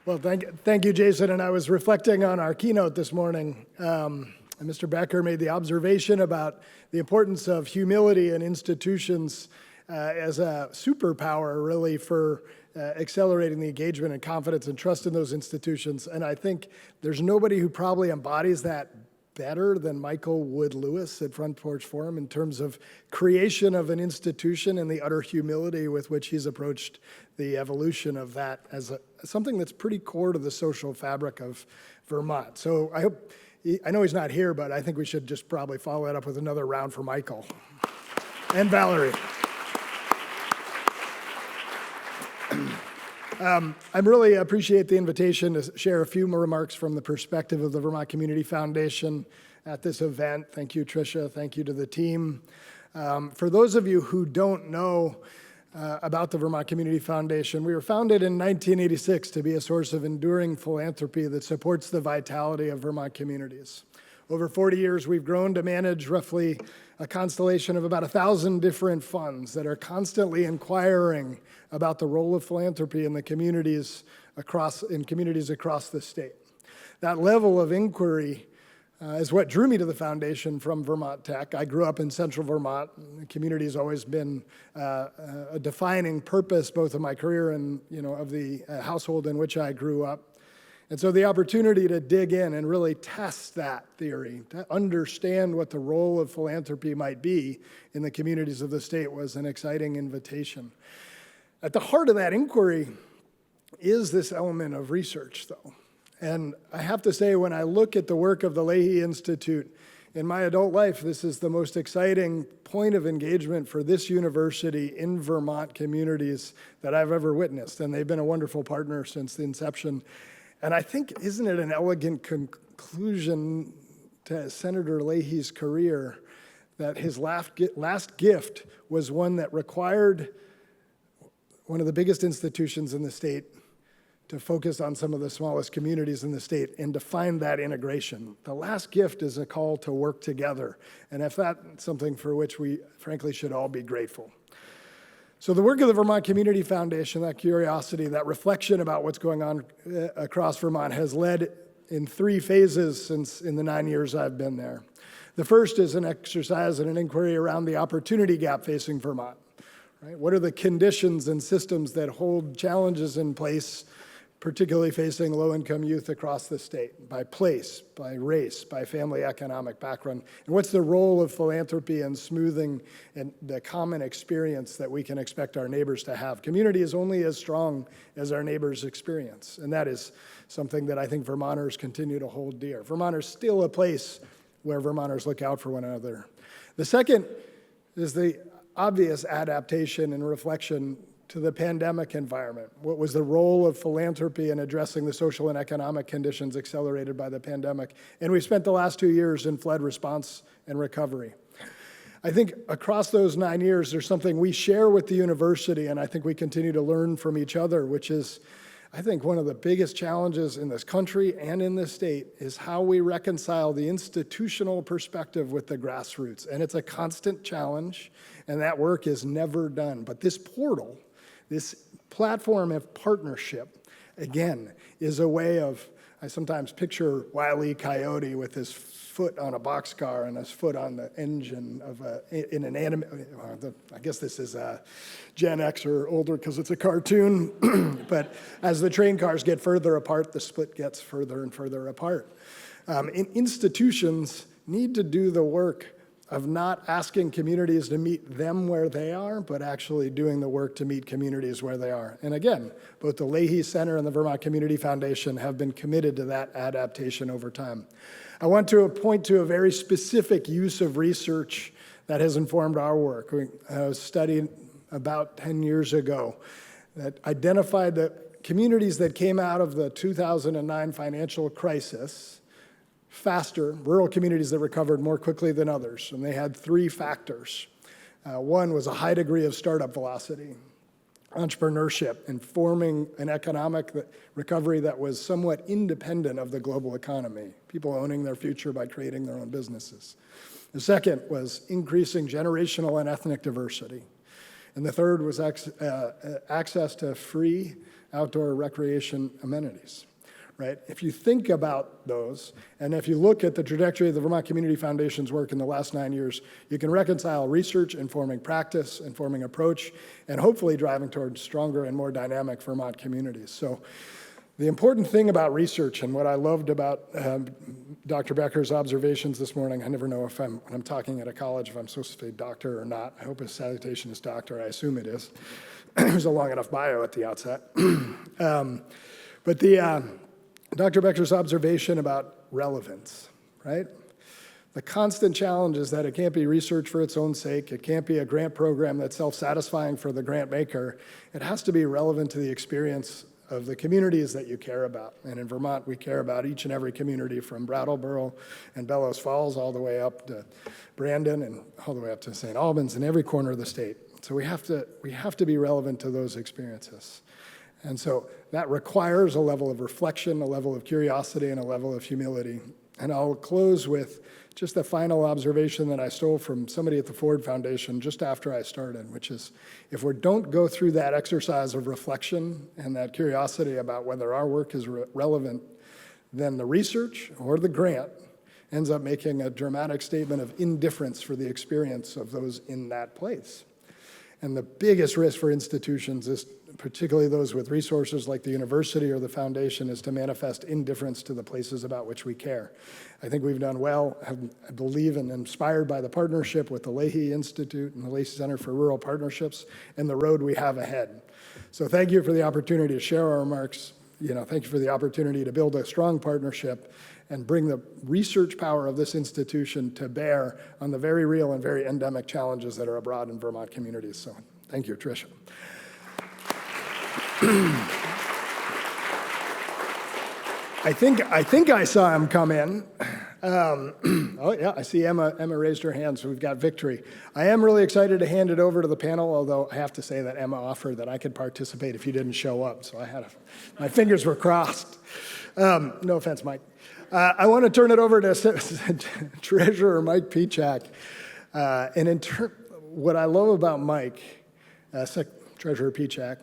Well, thank you, Jason. And I was reflecting on our keynote this morning. And Mr. Becker made the observation about the importance of humility in institutions as a superpower, really, for accelerating the engagement and confidence and trust in those institutions. And I think there's nobody who probably embodies that better than Michael Wood Lewis at Front Porch Forum in terms of creation of an institution and the utter humility with which he's approached the evolution of that as something that's pretty core to the social fabric of Vermont. So I know he's not here, but I think we should just probably follow it up with another round for Michael and Valerie. I really appreciate the invitation to share a few more remarks from the perspective of the Vermont Community Foundation at this event. Thank you, Tricia. Thank you to the team. For those of you who don't know about the Vermont Community Foundation, we were founded in 1986 to be a source of enduring philanthropy that supports the vitality of Vermont communities. Over 40 years, we've grown to manage roughly a constellation of about 1,000 different funds that are constantly inquiring about the role of philanthropy in the communities across the state. That level of inquiry is what drew me to the foundation from Vermont Tech. I grew up in central Vermont. The community has always been a defining purpose, both of my career and of the household in which I grew up. And so the opportunity to dig in and really test that theory, to understand what the role of philanthropy might be in the communities of the state was an exciting invitation. At the heart of that inquiry is this element of research, though. And I have to say, when I look at the work of the Leahy Institute in my adult life, this is the most exciting point of engagement for this university in Vermont communities that I've ever witnessed. And they've been a wonderful partner since the inception. And I think, isn't it an elegant conclusion to Senator Leahy's career that his last gift was one that required one of the biggest institutions in the state to focus on some of the smallest communities in the state and to find that integration. The last gift is a call to work together. And if that's something for which we frankly should all be grateful. So the work of the Vermont Community Foundation, that curiosity, that reflection about what's going on across Vermont has led in 3 phases since in the 9 years I've been there. The first is an exercise and an inquiry around the opportunity gap facing Vermont. Right? What are the conditions and systems that hold challenges in place, particularly facing low-income youth across the state, by place, by race, by family economic background? And what's the role of philanthropy in smoothing and the common experience that we can expect our neighbors to have? Community is only as strong as our neighbors' experience, and that is something that I think Vermonters continue to hold dear. Vermont is still a place where Vermonters look out for one another. The second is the obvious adaptation and reflection to the pandemic environment. What was the role of philanthropy in addressing the social and economic conditions accelerated by the pandemic? And we spent the last 2 years in flood response and recovery. I think across those 9 years, there's something we share with the university, and I think we continue to learn from each other, which is, I think, one of the biggest challenges in this country and in this state is how we reconcile the institutional perspective with the grassroots. And it's a constant challenge, and that work is never done. But this portal, this platform of partnership, again, is a way of, I sometimes picture Wile E. Coyote with his foot on a boxcar and his foot on the engine of in an anime. I guess this is Gen X or older because it's a cartoon. But as the train cars get further apart, the split gets further and further apart. Institutions need to do the work of not asking communities to meet them where they are, but actually doing the work to meet communities where they are. And again, both the Leahy Center and the Vermont Community Foundation have been committed to that adaptation over time. I want to point to a very specific use of research that has informed our work. We studied about 10 years ago that identified the communities that came out of the 2009 financial crisis faster, rural communities that recovered more quickly than others, and they had 3 factors. One was a high degree of startup velocity, entrepreneurship, and forming an economic recovery that was somewhat independent of the global economy, people owning their future by creating their own businesses. The second was increasing generational and ethnic diversity. And the third was access to free outdoor recreation amenities, right? If you think about those, and if you look at the trajectory of the Vermont Community Foundation's work in the last 9 years, you can reconcile research, informing practice, informing approach, and hopefully driving towards stronger and more dynamic Vermont communities. So the important thing about research, and what I loved about Dr. Becker's observations this morning, I never know if when I'm talking at a college, if I'm supposed to say doctor or not. I hope his salutation is doctor. I assume it is. There's a long enough bio at the outset. But Dr. Becker's observation about relevance, right? The constant challenge is that it can't be research for its own sake. It can't be a grant program that's self-satisfying for the grant maker. It has to be relevant to the experience of the communities that you care about. And in Vermont, we care about each and every community from Brattleboro and Bellows Falls all the way up to Brandon and all the way up to St. Albans and every corner of the state. So we have to be relevant to those experiences. And so that requires a level of reflection, a level of curiosity, and a level of humility. And I'll close with just the final observation that I stole from somebody at the Ford Foundation just after I started, which is if we don't go through that exercise of reflection and that curiosity about whether our work is relevant, then the research or the grant ends up making a dramatic statement of indifference for the experience of those in that place. And the biggest risk for institutions is, particularly those with resources like the university or the foundation, is to manifest indifference to the places about which we care. I think we've done well, I believe, and inspired by the partnership with the Leahy Institute and the Leahy Center for Rural Partnerships and the road we have ahead. So thank you for the opportunity to share our remarks. Thank you for the opportunity to build a strong partnership and bring the research power of this institution to bear on the very real and very endemic challenges that are abroad in Vermont communities. So thank you, Tricia. I think I saw him come in. Oh yeah, I see Emma raised her hand, so we've got victory. I am really excited to hand it over to the panel, although I have to say that Emma offered that I could participate if you didn't show up, so my fingers were crossed. No offense, Mike. I want to turn it over to Treasurer Mike Pieciak. And what I love about Mike, Treasurer Pieciak,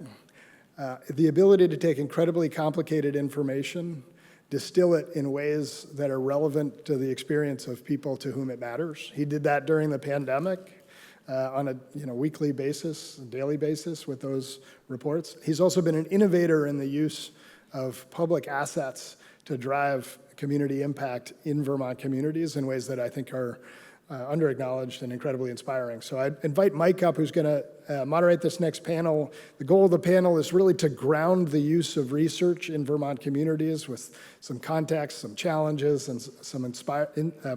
the ability to take incredibly complicated information, distill it in ways that are relevant to the experience of people to whom it matters. He did that during the pandemic on a weekly basis, daily basis with those reports. He's also been an innovator in the use of public assets to drive community impact in Vermont communities in ways that I think are under-acknowledged and incredibly inspiring. So I invite Mike up, who's going to moderate this next panel. The goal of the panel is really to ground the use of research in Vermont communities with some context, some challenges, and some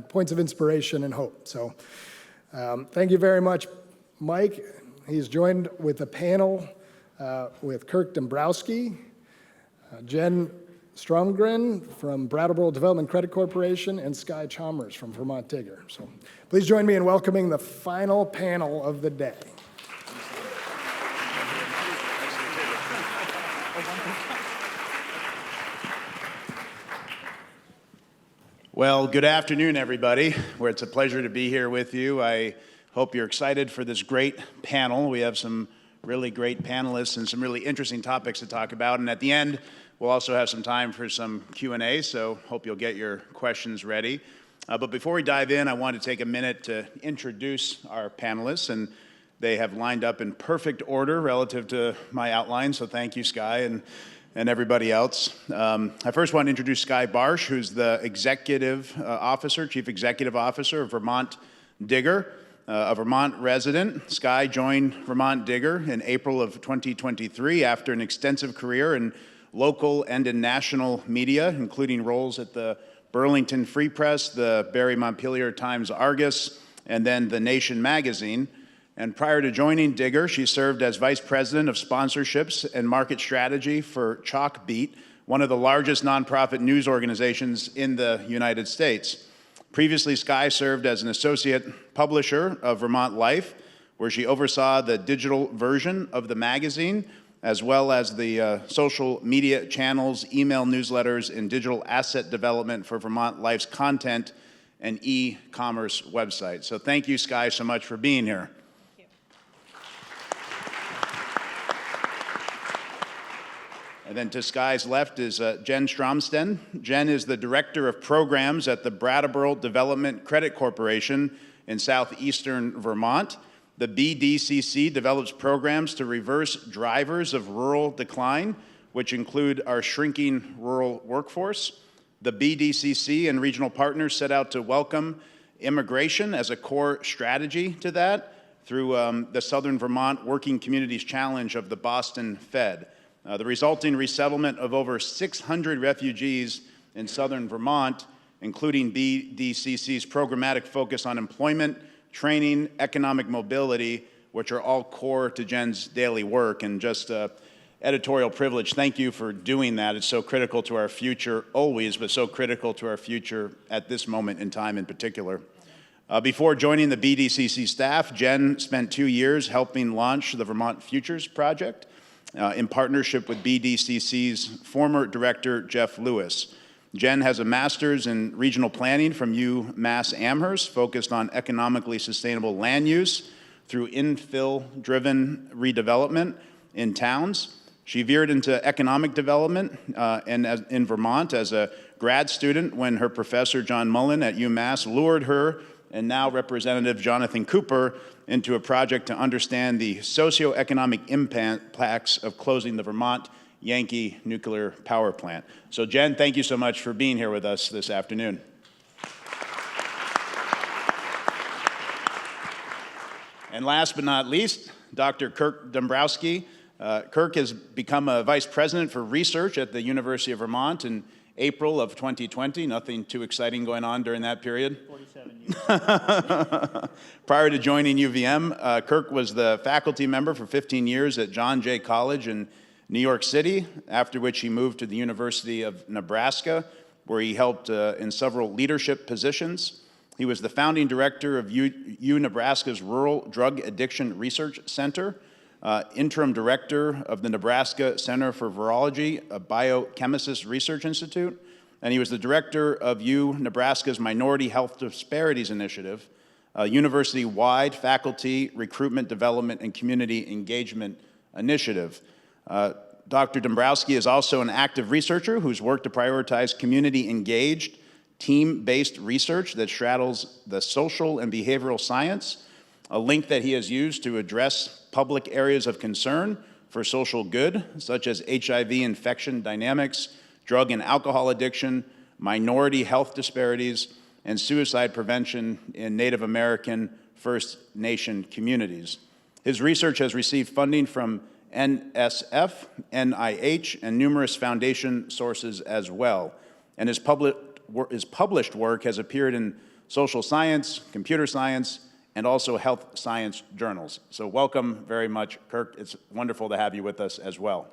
points of inspiration and hope. So thank you very much, Mike. He's joined with the panel with Kirk Dombrowski, Jen Stromsten from Brattleboro Development Credit Corporation, and Skye Chalmers from Vermont Digger. So please join me in welcoming the final panel of the day. Well, good afternoon, everybody. It's a pleasure to be here with you. I hope you're excited for this great panel. We have some really great panelists and some really interesting topics to talk about. And at the end, we'll also have some time for some Q&A, so hope you'll get your questions ready. But before we dive in, I want to take a minute to introduce our panelists, and they have lined up in perfect order relative to my outline, so thank you, Skye, and everybody else. I first want to introduce Skye Barsch, who's the Chief Executive Officer of Vermont Digger, a Vermont resident. Skye joined Vermont Digger in April of 2023 after an extensive career in local and in national media, including roles at the Burlington Free Press, the Barry Montpelier Times Argus, and then The Nation magazine. And prior to joining Digger, she served as Vice President of Sponsorships and Market Strategy for Chalkbeat, one of the largest nonprofit news organizations in the United States. Previously, Skye served as an associate publisher of Vermont Life, where she oversaw the digital version of the magazine, as well as the social media channels, email newsletters, and digital asset development for Vermont Life's content and e-commerce website. So thank you, Skye, so much for being here. And then to Sky's left is Jen Stromsten. Jen is the Director of Programs at the Brattleboro Development Credit Corporation in southeastern Vermont. The BDCC develops programs to reverse drivers of rural decline, which include our shrinking rural workforce. The BDCC and regional partners set out to welcome immigration as a core strategy to that through the Southern Vermont Working Communities Challenge of the Boston Fed. The resulting resettlement of over 600 refugees in southern Vermont, including BDCC's programmatic focus on employment, training, economic mobility, which are all core to Jen's daily work. And just editorial privilege, thank you for doing that. It's so critical to our future always, but so critical to our future at this moment in time in particular. Before joining the BDCC staff, Jen spent 2 years helping launch the Vermont Futures Project in partnership with BDCC's former director, Jeff Lewis. Jen has a master's in regional planning from UMass Amherst, focused on economically sustainable land use through infill-driven redevelopment in towns. She veered into economic development in Vermont as a grad student when her professor, John Mullen at UMass, lured her and now Representative Jonathan Cooper into a project to understand the socioeconomic impacts of closing the Vermont Yankee nuclear power plant. So Jen, thank you so much for being here with us this afternoon. And last but not least, Dr. Kirk Dombrowski. Kirk has become a vice president for research at the University of Vermont in April of 2020. Nothing too exciting going on during that period. 47 years. Prior to joining UVM, Kirk was the faculty member for 15 years at John Jay College in New York City, after which he moved to the University of Nebraska, where he helped in several leadership positions. He was the founding director of Nebraska's Rural Drug Addiction Research Center, interim director of the Nebraska Center for Virology, a biochemicist research institute, and he was the director of Nebraska's Minority Health Disparities Initiative, a university-wide faculty recruitment, development, and community engagement initiative. Dr. Dombrowski is also an active researcher who's worked to prioritize community-engaged, team-based research that straddles the social and behavioral science, a link that he has used to address public areas of concern for social good, such as HIV infection dynamics, drug and alcohol addiction, minority health disparities, and suicide prevention in Native American First Nation communities. His research has received funding from NSF, NIH, and numerous foundation sources as well. And his published work has appeared in social science, computer science, and also health science journals. So welcome very much, Kirk. It's wonderful to have you with us as well.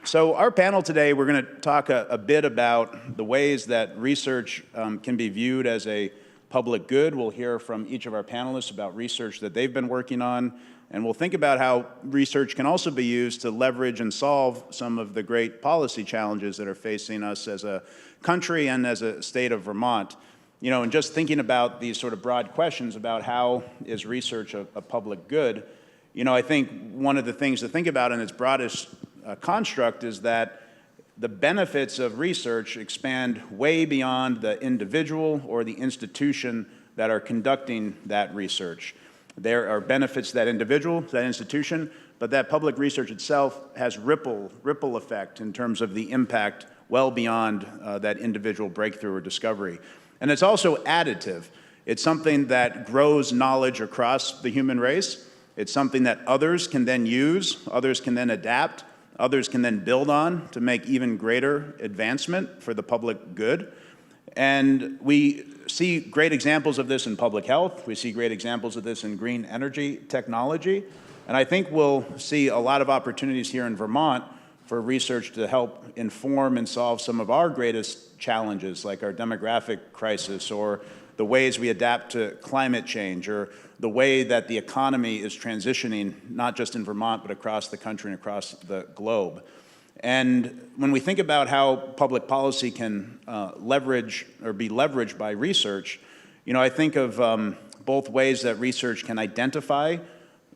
So our panel today, we're going to talk a bit about the ways that research can be viewed as a public good. We'll hear from each of our panelists about research that they've been working on, and we'll think about how research can also be used to leverage and solve some of the great policy challenges that are facing us as a country and as a state of Vermont. You know, and just thinking about these sort of broad questions about how is research a public good, you know, I think one of the things to think about in its broadest construct is that the benefits of research expand way beyond the individual or the institution that are conducting that research. There are benefits to that individual, to that institution, but that public research itself has ripple effect in terms of the impact well beyond that individual breakthrough or discovery. And it's also additive. It's something that grows knowledge across the human race. It's something that others can then use, others can then adapt, others can then build on to make even greater advancement for the public good. And we see great examples of this in public health. We see great examples of this in green energy technology. And I think we'll see a lot of opportunities here in Vermont for research to help inform and solve some of our greatest challenges, like our demographic crisis, or the ways we adapt to climate change, or the way that the economy is transitioning, not just in Vermont, but across the country and across the globe. And when we think about how public policy can leverage or be leveraged by research, you know, I think of both ways that research can identify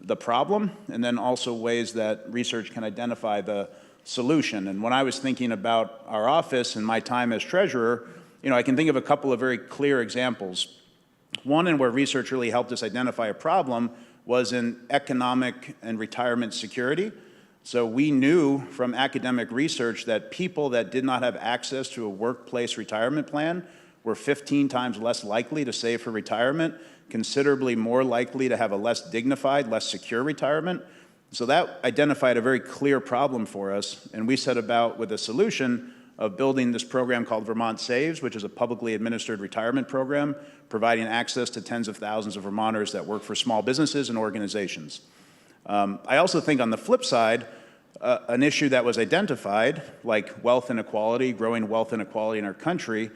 the problem, and then also ways that research can identify the solution. And when I was thinking about our office and my time as treasurer, I can think of a couple of very clear examples. One in where research really helped us identify a problem was in economic and retirement security. So we knew from academic research that people that did not have access to a workplace retirement plan were 15 times less likely to save for retirement, considerably more likely to have a less dignified, less secure retirement. So that identified a very clear problem for us, and we set about with a solution of building this program called Vermont Saves, which is a publicly administered retirement program, providing access to tens of thousands of Vermonters that work for small businesses and organizations. I also think on the flip side, an issue that was identified, like wealth inequality, growing wealth inequality in our country,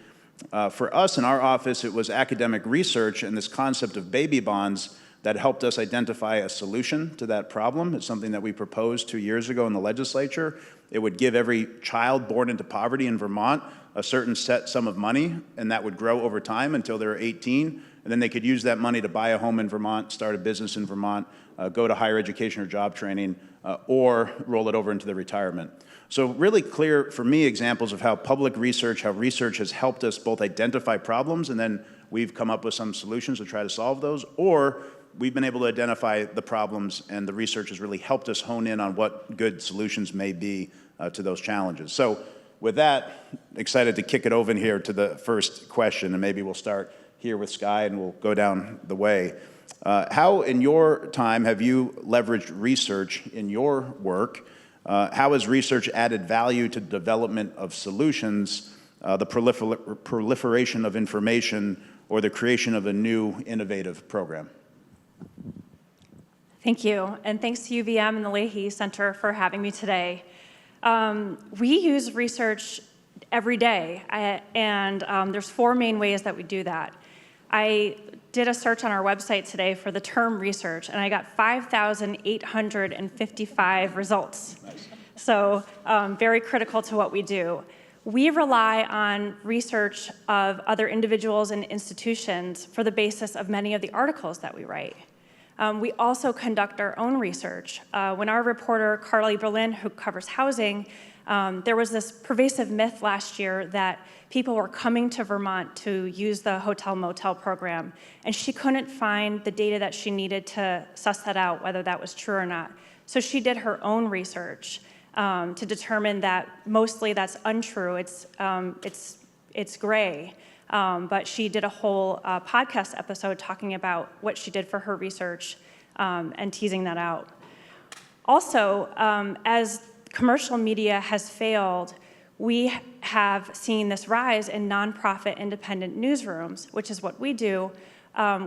for us in our office, it was academic research and this concept of baby bonds that helped us identify a solution to that problem. It's something that we proposed 2 years ago in the legislature. It would give every child born into poverty in Vermont a certain set sum of money, and that would grow over time until they're 18, and then they could use that money to buy a home in Vermont, start a business in Vermont, go to higher education or job training, or roll it over into their retirement. So really clear, for me, examples of how public research, how research has helped us both identify problems, and then we've come up with some solutions to try to solve those, or we've been able to identify the problems, and the research has really helped us hone in on what good solutions may be to those challenges. So with that, excited to kick it over in here to the first question, and maybe we'll start here with Skye and we'll go down the way. How in your time have you leveraged research in your work? How has research added value to development of solutions, the proliferation of information, or the creation of a new innovative program? Thank you, and thanks to UVM and the Leahy Center for having me today. We use research every day, and there's 4 main ways that we do that. I did a search on our website today for the term research, and I got 5,855 results. Nice. So very critical to what we do. We rely on research of other individuals and institutions for the basis of many of the articles that we write. We also conduct our own research. When our reporter, Carly Berlin, who covers housing, there was this pervasive myth last year that people were coming to Vermont to use the hotel-motel program, and she couldn't find the data that she needed to suss that out, whether that was true or not. So she did her own research to determine that mostly that's untrue. It's gray. But she did a whole podcast episode talking about what she did for her research and teasing that out. Also, as commercial media has failed, we have seen this rise in nonprofit independent newsrooms, which is what we do.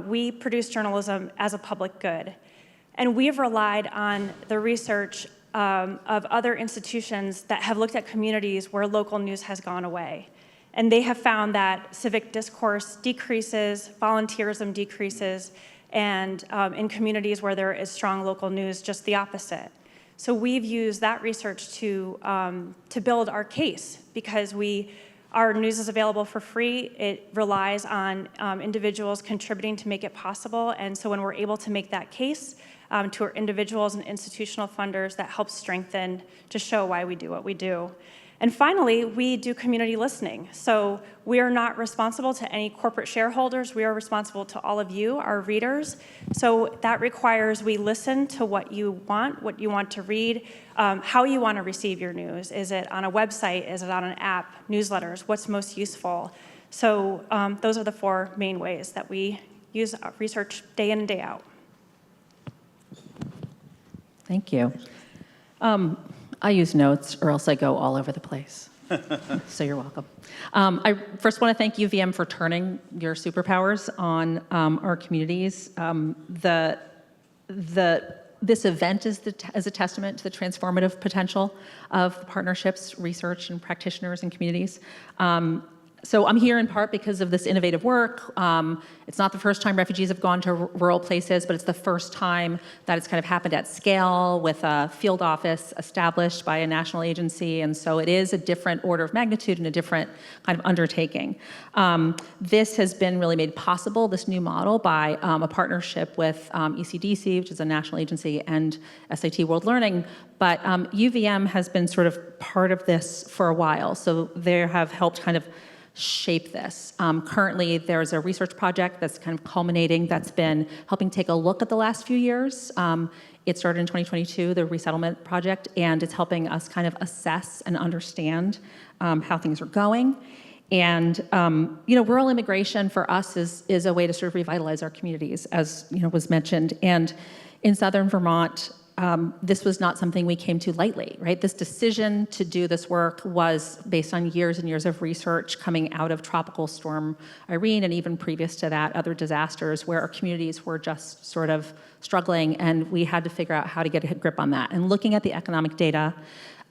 We produce journalism as a public good. And we've relied on the research of other institutions that have looked at communities where local news has gone away. And they have found that civic discourse decreases, volunteerism decreases, and in communities where there is strong local news, just the opposite. So we've used that research to build our case, because our news is available for free. It relies on individuals contributing to make it possible. And so when we're able to make that case to our individuals and institutional funders, that helps strengthen to show why we do what we do. And finally, we do community listening. So we are not responsible to any corporate shareholders. We are responsible to all of you, our readers. So that requires we listen to what you want to read, how you want to receive your news. Is it on a website? Is it on an app? Newsletters? What's most useful? So those are the 4 main ways that we use research day in and day out. Thank you. I use notes, or else I go all over the place. So you're welcome. I first want to thank UVM for turning your superpowers on our communities. This event is a testament to the transformative potential of the partnerships, research, and practitioners and communities. So I'm here in part because of this innovative work. It's not the first time refugees have gone to rural places, but it's the first time that it's kind of happened at scale with a field office established by a national agency. And so it is a different order of magnitude and a different kind of undertaking. This has been really made possible, this new model, by a partnership with ECDC, which is a national agency, and SAT World Learning. But UVM has been sort of part of this for a while. So they have helped kind of shape this. Currently, there's a research project that's kind of culminating that's been helping take a look at the last few years. It started in 2022, the resettlement project, and it's helping us kind of assess and understand how things are going. And rural immigration for us is a way to sort of revitalize our communities, as was mentioned. And in southern Vermont, this was not something we came to lightly, right? This decision to do this work was based on years and years of research coming out of Tropical Storm Irene, and even previous to that, other disasters where our communities were just sort of struggling, and we had to figure out how to get a grip on that. And looking at the economic data,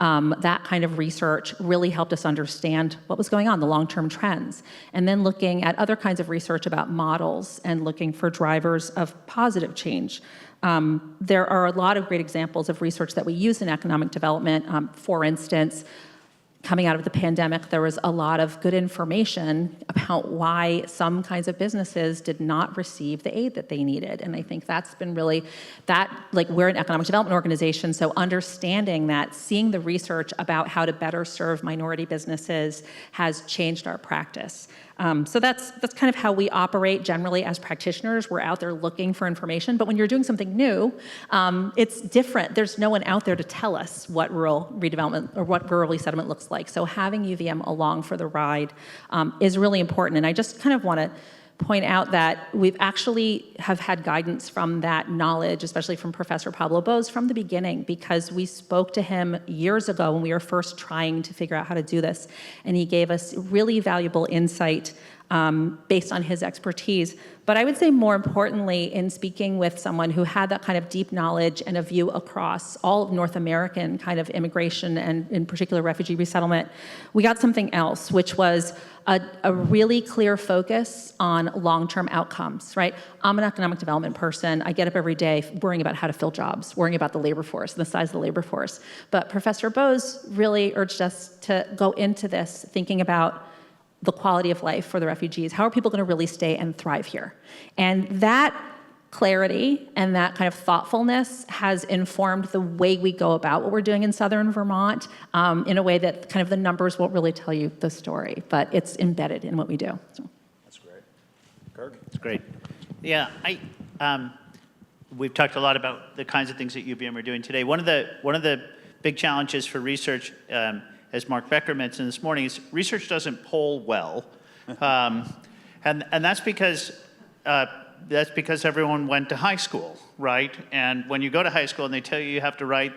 that kind of research really helped us understand what was going on, the long-term trends. And then looking at other kinds of research about models and looking for drivers of positive change. There are a lot of great examples of research that we use in economic development. For instance, coming out of the pandemic, there was a lot of good information about why some kinds of businesses did not receive the aid that they needed. And I think that's been really, we're an economic development organization, so understanding that, seeing the research about how to better serve minority businesses has changed our practice. So that's kind of how we operate generally as practitioners. We're out there looking for information, but when you're doing something new, it's different. There's no one out there to tell us what rural redevelopment or what rural resettlement looks like. So having UVM along for the ride is really important. And I just kind of want to point out that we've actually have had guidance from that knowledge, especially from Professor Pablo Bose from the beginning, because we spoke to him years ago when we were first trying to figure out how to do this. And he gave us really valuable insight based on his expertise. But I would say more importantly, in speaking with someone who had that kind of deep knowledge and a view across all of North American kind of immigration and in particular refugee resettlement, we got something else, which was a really clear focus on long-term outcomes, right? I'm an economic development person. I get up every day worrying about how to fill jobs, worrying about the labor force, the size of the labor force. But Professor Bose really urged us to go into this thinking about the quality of life for the refugees. How are people going to really stay and thrive here? And that clarity and that kind of thoughtfulness has informed the way we go about what we're doing in southern Vermont in a way that kind of the numbers won't really tell you the story, but it's embedded in what we do. So. That's great. Kirk? That's great. Yeah, we've talked a lot about the kinds of things that UVM are doing today. One of the big challenges for research, as Mark Becker mentioned this morning, is research doesn't poll well, and that's because everyone went to high school, right? And when you go to high school and they tell you you have to write,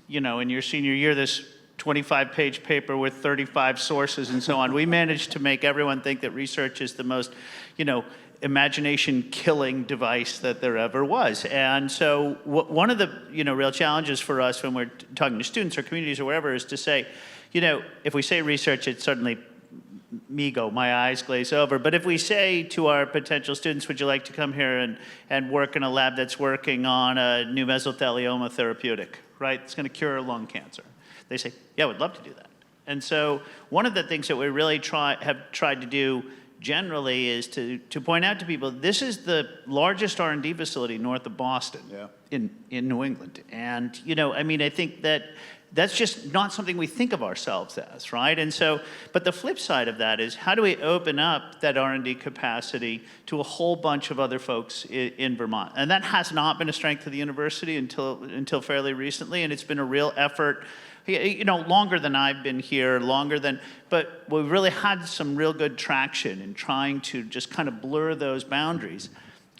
in your senior year, this 25-page paper with 35 sources and so on, we managed to make everyone think that research is the most, imagination-killing device that there ever was. And so one of the, real challenges for us when we're talking to students or communities or whatever is to say, if we say research, it's suddenly my eyes glaze over. But if we say to our potential students, would you like to come here and work in a lab that's working on a new mesothelioma therapeutic, right? It's going to cure lung cancer. They say, yeah, we'd love to do that. And so one of the things that we really have tried to do generally is to point out to people, this is the largest R&D facility north of Boston in New England. And, I think that's just not something we think of ourselves as, right? And so, but the flip side of that is, how do we open up that R&D capacity to a whole bunch of other folks in Vermont? And that has not been a strength of the university until fairly recently, and it's been a real effort, longer than I've been here, but we've really had some real good traction in trying to just kind of blur those boundaries.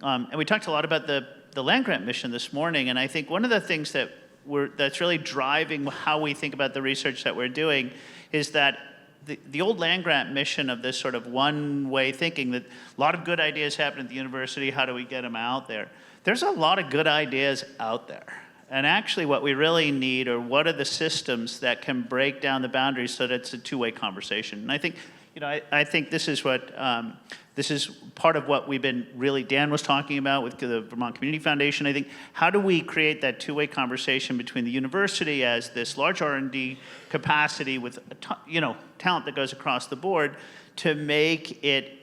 And we talked a lot about the land grant mission this morning, and I think one of the things that's really driving how we think about the research that we're doing is that the old land grant mission of this sort of one-way thinking, that a lot of good ideas happen at the university, how do we get them out there? There's a lot of good ideas out there. And actually what we really need are what are the systems that can break down the boundaries so that it's a two-way conversation. And I think I think this is this is part of what Dan was talking about with the Vermont Community Foundation. I think, how do we create that two-way conversation between the university as this large R&D capacity with, talent that goes across the board, to make it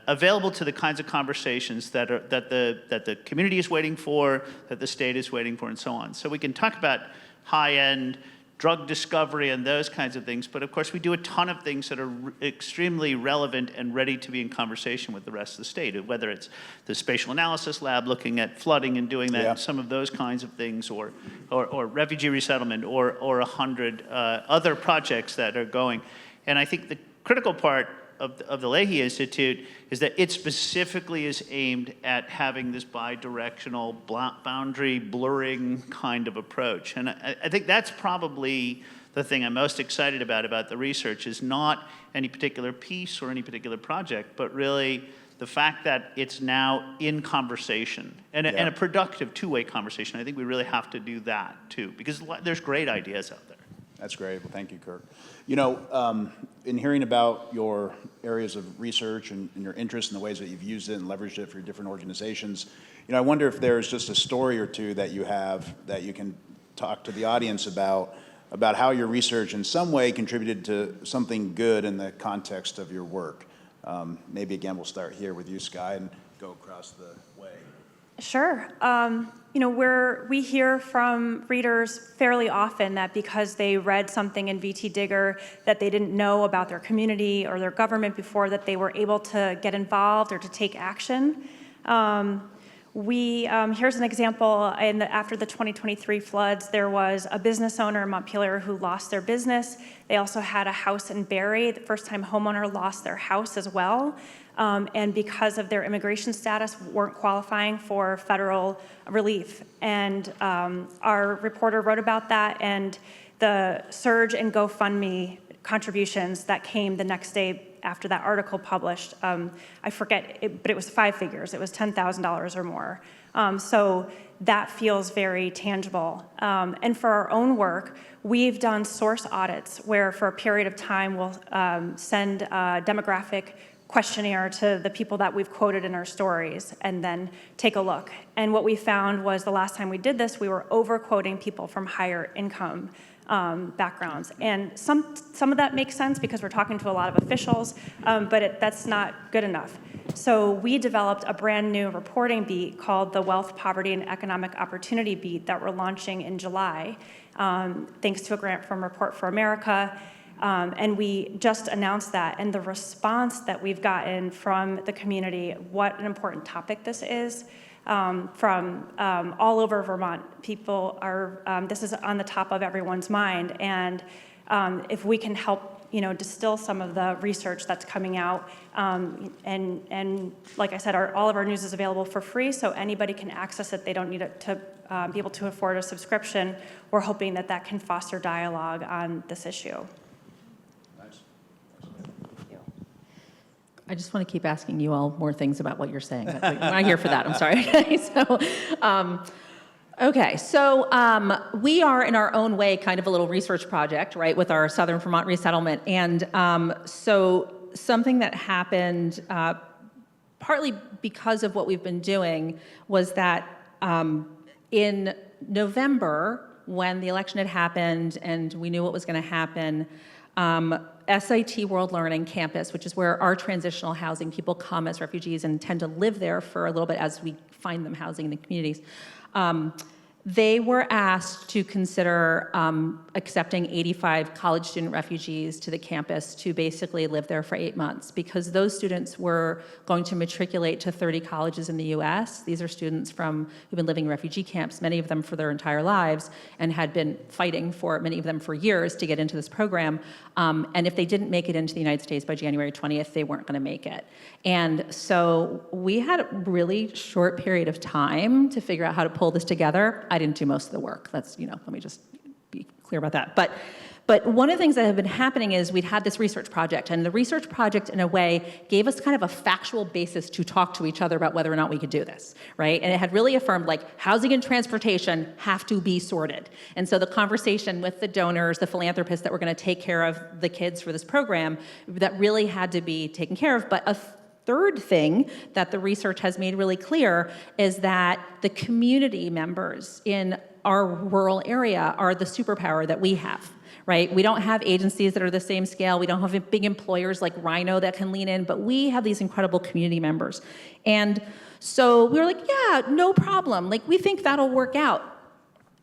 available to the kinds of conversations that the community is waiting for, that the state is waiting for, and so on. So we can talk about high-end drug discovery and those kinds of things, but of course we do a ton of things that are extremely relevant and ready to be in conversation with the rest of the state, whether it's the spatial analysis lab looking at flooding and doing that, some of those kinds of things, or refugee resettlement, or 100 other projects that are going. And I think the critical part of the Leahy Institute is that it specifically is aimed at having this bi-directional, boundary blurring kind of approach. And I think that's probably the thing I'm most excited about the research, is not any particular piece or any particular project, but really the fact that it's now in conversation, and a productive two-way conversation. I think we really have to do that too, because there's great ideas out there. That's great. Well, thank you, Kirk. In hearing about your areas of research and your interest in the ways that you've used it and leveraged it for your different organizations, I wonder if there's just a story or two that you have that you can talk to the audience about how your research in some way contributed to something good in the context of your work. Maybe again, we'll start here with you, Skye, and go across the way. Sure. We hear from readers fairly often that because they read something in VT Digger that they didn't know about their community or their government before, that they were able to get involved or to take action. Here's an example. After the 2023 floods, there was a business owner in Montpelier who lost their business. They also had a house in Barrie. The first-time homeowner lost their house as well. And because of their immigration status, weren't qualifying for federal relief. And our reporter wrote about that, and the surge in GoFundMe contributions that came the next day after that article published. I forget, but it was 5 figures. It was $10,000 or more. So that feels very tangible. And for our own work, we've done source audits where for a period of time we'll send a demographic questionnaire to the people that we've quoted in our stories and then take a look. And what we found was the last time we did this, we were over-quoting people from higher income backgrounds. And some of that makes sense because we're talking to a lot of officials, but that's not good enough. So we developed a brand new reporting beat called the Wealth, Poverty, and Economic Opportunity Beat that we're launching in July, thanks to a grant from Report for America. And we just announced that, and the response that we've gotten from the community, what an important topic this is, from all over Vermont. People are, this is on the top of everyone's mind, and if we can help, distill some of the research that's coming out, and like I said, all of our news is available for free, so anybody can access it. They don't need it to be able to afford a subscription. We're hoping that can foster dialogue on this issue. I just want to keep asking you all more things about what you're saying. But we're not here for that. I'm sorry. So we are in our own way kind of a little research project, right, with our Southern Vermont resettlement. And so something that happened partly because of what we've been doing was that in November, when the election had happened and we knew what was going to happen, SIT World Learning Campus, which is where our transitional housing people come as refugees and tend to live there for a little bit as we find them housing in the communities. They were asked to consider accepting 85 college student refugees to the campus to basically live there for 8 months, because those students were going to matriculate to 30 colleges in the US. These are students who've been living in refugee camps, many of them for their entire lives, and had been fighting for, many of them for years, to get into this program. And if they didn't make it into the United States by January 20th, they weren't going to make it. And so we had a really short period of time to figure out how to pull this together. I didn't do most of the work. Let me just be clear about that. But one of the things that have been happening is we'd had this research project, and the research project, in a way, gave us kind of a factual basis to talk to each other about whether or not we could do this, right? And it had really affirmed, like, housing and transportation have to be sorted. And so the conversation with the donors, the philanthropists that were going to take care of the kids for this program, that really had to be taken care of. But a third thing that the research has made really clear is that the community members in our rural area are the superpower that we have. Right? We don't have agencies that are the same scale. We don't have big employers like Rhino that can lean in, but we have these incredible community members. And so we were like, yeah, no problem. Like, we think that'll work out.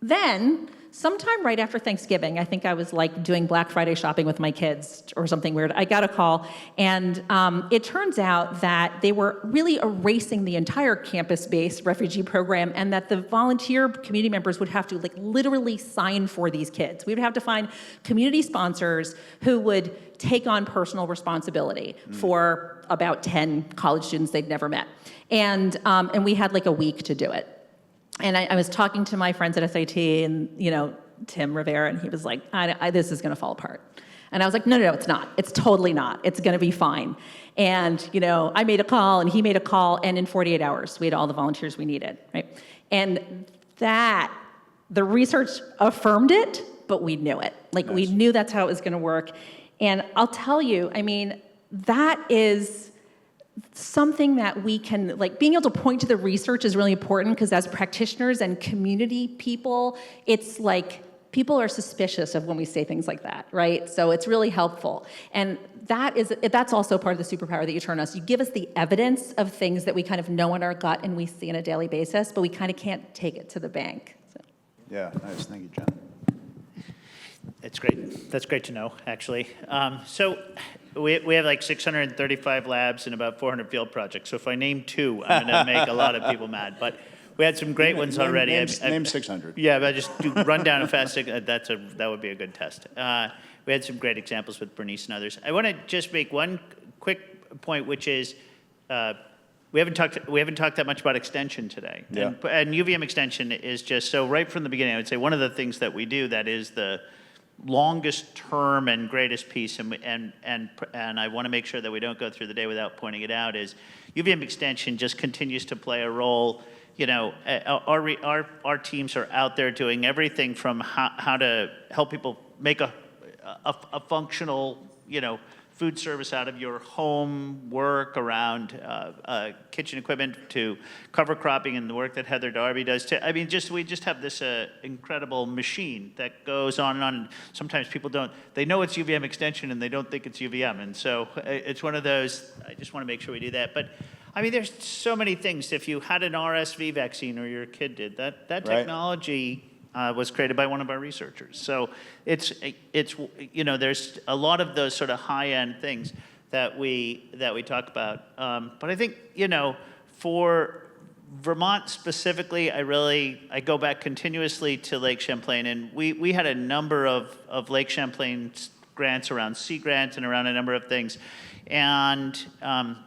Then, sometime right after Thanksgiving, I think I was like doing Black Friday shopping with my kids or something weird. I got a call, and it turns out that they were really erasing the entire campus-based refugee program, and that the volunteer community members would have to like literally sign for these kids. We would have to find community sponsors who would take on personal responsibility for about 10 college students they'd never met. And we had like a week to do it. And I was talking to my friends at SAT, and, Tim Rivera, and he was like, this is going to fall apart. And I was like, no, it's not. It's totally not. It's going to be fine. And, I made a call, and he made a call, and in 48 hours, we had all the volunteers we needed, right? And the research affirmed it, but we knew it. Like, Nice. We knew that's how it was going to work. And I'll tell you, that is something that we can, like, being able to point to the research is really important, because as practitioners and community people, it's like people are suspicious of when we say things like that, right? So it's really helpful. And that's also part of the superpower that you turn us. You give us the evidence of things that we kind of know in our gut and we see on a daily basis, but we kind of can't take it to the bank. So. Yeah, nice. Thank you, Jen. It's great. That's great to know, actually. So we have like 635 labs and about 400 field projects. So if I name two, I'm going to make a lot of people mad. But we had some great ones already. Name 600. Yeah, but I just do run down and fast. That would be a good test. We had some great examples with Bernice and others. I want to just make one quick point, which is we haven't talked that much about extension today. Yeah. And UVM extension is just so right from the beginning. I would say one of the things that we do that is the longest term and greatest piece, and I want to make sure that we don't go through the day without pointing it out, is UVM extension just continues to play a role. Our teams are out there doing everything from how to help people make a functional, food service out of your home, work around kitchen equipment, to cover cropping and the work that Heather Darby does. We just have this incredible machine that goes on and on. And sometimes people they know it's UVM extension and they don't think it's UVM. And so it's one of those, I just want to make sure we do that. But there's so many things. If you had an RSV vaccine, or your kid did, that Right. technology was created by one of our researchers. So it's there's a lot of those sort of high-end things that we talk about. But I think, for Vermont specifically, I go back continuously to Lake Champlain, and we had a number of Lake Champlain grants around Sea Grant and around a number of things. And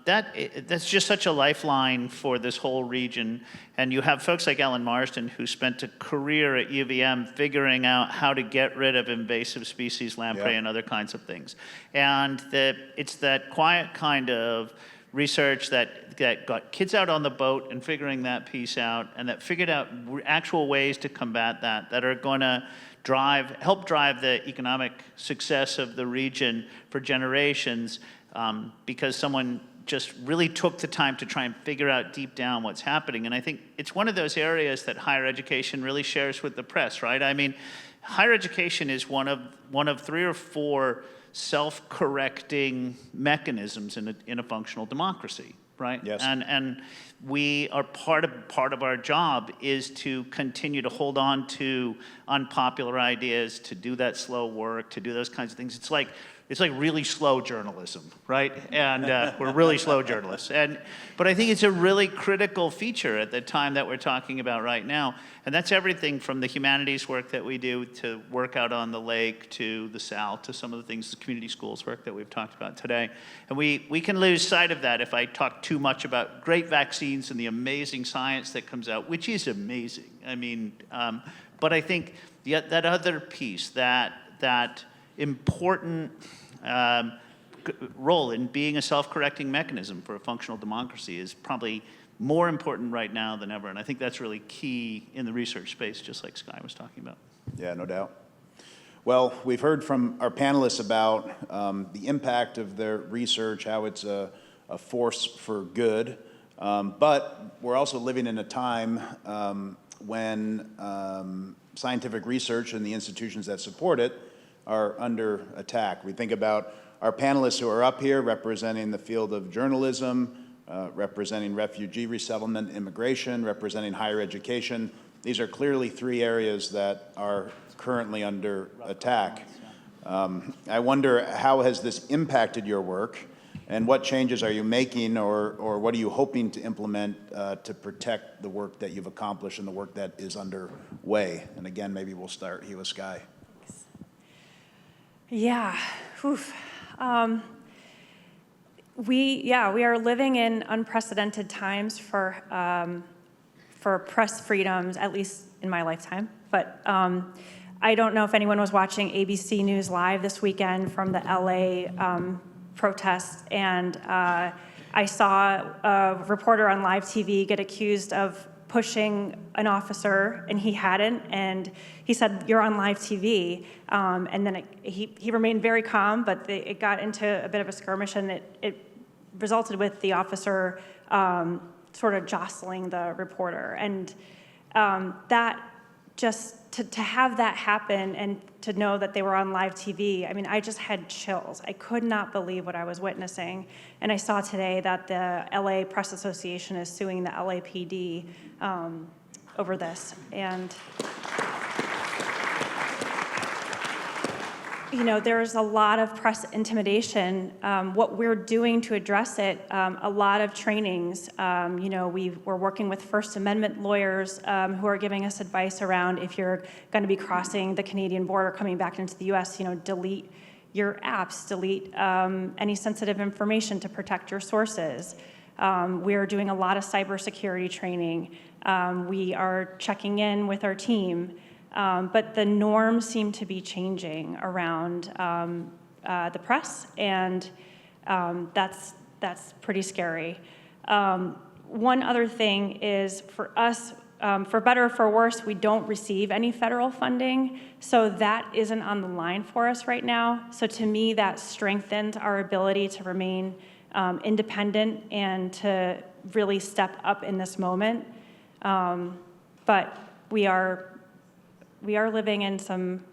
that's just such a lifeline for this whole region. And you have folks like Ellen Marsden, who spent a career at UVM figuring out how to get rid of invasive species, lamprey, and other kinds of things. And it's that quiet kind of research that got kids out on the boat and figuring that piece out, and that figured out actual ways to combat that are going to help drive the economic success of the region for generations. Because someone just really took the time to try and figure out deep down what's happening. And I think it's one of those areas that higher education really shares with the press, right? Higher education is one of 3 or 4 self-correcting mechanisms in a functional democracy, right? Yes. And we are part of our job is to continue to hold on to unpopular ideas, to do that slow work, to do those kinds of things. It's like really slow journalism, right? And we're really slow journalists. But I think it's a really critical feature at the time that we're talking about right now. And that's everything from the humanities work that we do to work out on the lake, to the south, to some of the things, the community schools work that we've talked about today. And we can lose sight of that if I talk too much about great vaccines and the amazing science that comes out, which is amazing. But I think that other piece, that important role in being a self-correcting mechanism for a functional democracy is probably more important right now than ever. And I think that's really key in the research space, just like Skye was talking about. Yeah, no doubt. Well, we've heard from our panelists about the impact of their research, how it's a force for good, but we're also living in a time when scientific research and the institutions that support it are under attack. We think about our panelists who are up here representing the field of journalism, representing refugee resettlement, immigration, representing higher education. These are clearly three areas that are currently under attack. I wonder, how has this impacted your work, and what changes are you making, or what are you hoping to implement to protect the work that you've accomplished and the work that is underway? And again, maybe we'll start here with Skye. Yeah. Oof. We are living in unprecedented times for press freedoms, at least in my lifetime. But I don't know if anyone was watching ABC News Live this weekend from the LA protests, and I saw a reporter on live TV get accused of pushing an officer, and he hadn't, and he said, "You're on live TV," and then he remained very calm, but it got into a bit of a skirmish, and it resulted with the officer sort of jostling the reporter, and that just to have that happen and to know that they were on live TV, I mean, I just had chills. I could not believe what I was witnessing. And I saw today that the LA Press Association is suing the LAPD over this. And, there's a lot of press intimidation. What we're doing to address it, a lot of trainings. We're working with First Amendment lawyers who are giving us advice around if you're going to be crossing the Canadian border, coming back into the U.S., delete your apps, delete any sensitive information to protect your sources. We're doing a lot of cybersecurity training. We are checking in with our team. But the norms seem to be changing around the press, and that's pretty scary. One other thing is, for us, for better or for worse, we don't receive any federal funding, so that isn't on the line for us right now. So to me, that strengthens our ability to remain independent and to really step up in this moment. But we are living in some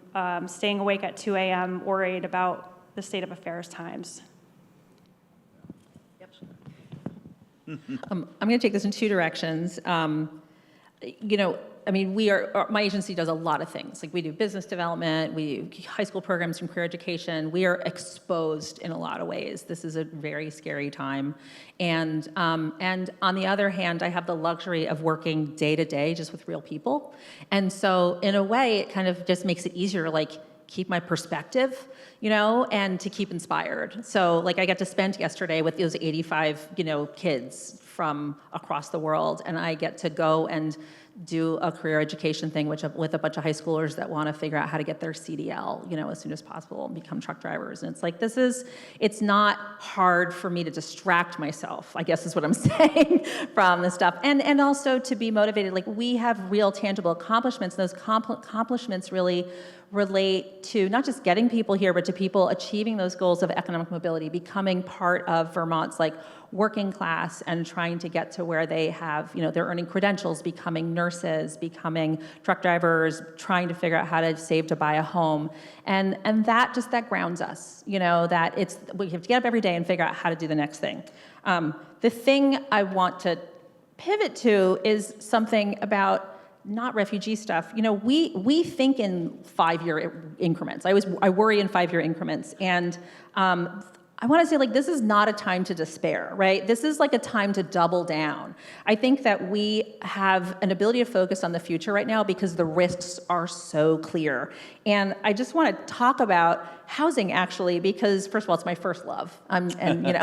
staying awake at 2 a.m. worried about the state of affairs times. I'm going to take this in two directions. My agency does a lot of things. Like, we do business development, we do high school programs from career education. We are exposed in a lot of ways. This is a very scary time. And on the other hand, I have the luxury of working day to day just with real people. And so in a way, it kind of just makes it easier, keep my perspective, and to keep inspired. So I got to spend yesterday with those 85, kids from across the world, and I get to go and do a career education thing with a bunch of high schoolers that want to figure out how to get their CDL, as soon as possible and become truck drivers. And it's it's not hard for me to distract myself, I guess is what I'm saying, from this stuff. And also to be motivated. We have real tangible accomplishments. Those accomplishments really relate to not just getting people here, but to people achieving those goals of economic mobility, becoming part of Vermont's working class and trying to get to where they have, they're earning credentials, becoming nurses, becoming truck drivers, trying to figure out how to save to buy a home. And that grounds us, that we have to get up every day and figure out how to do the next thing. The thing I want to pivot to is something about not refugee stuff. We think in 5-year increments. I worry in 5-year increments. And I want to say, like, this is not a time to despair, right? This is like a time to double down. I think that we have an ability to focus on the future right now because the risks are so clear. And I just want to talk about housing, actually, because first of all, it's my first love, and you know,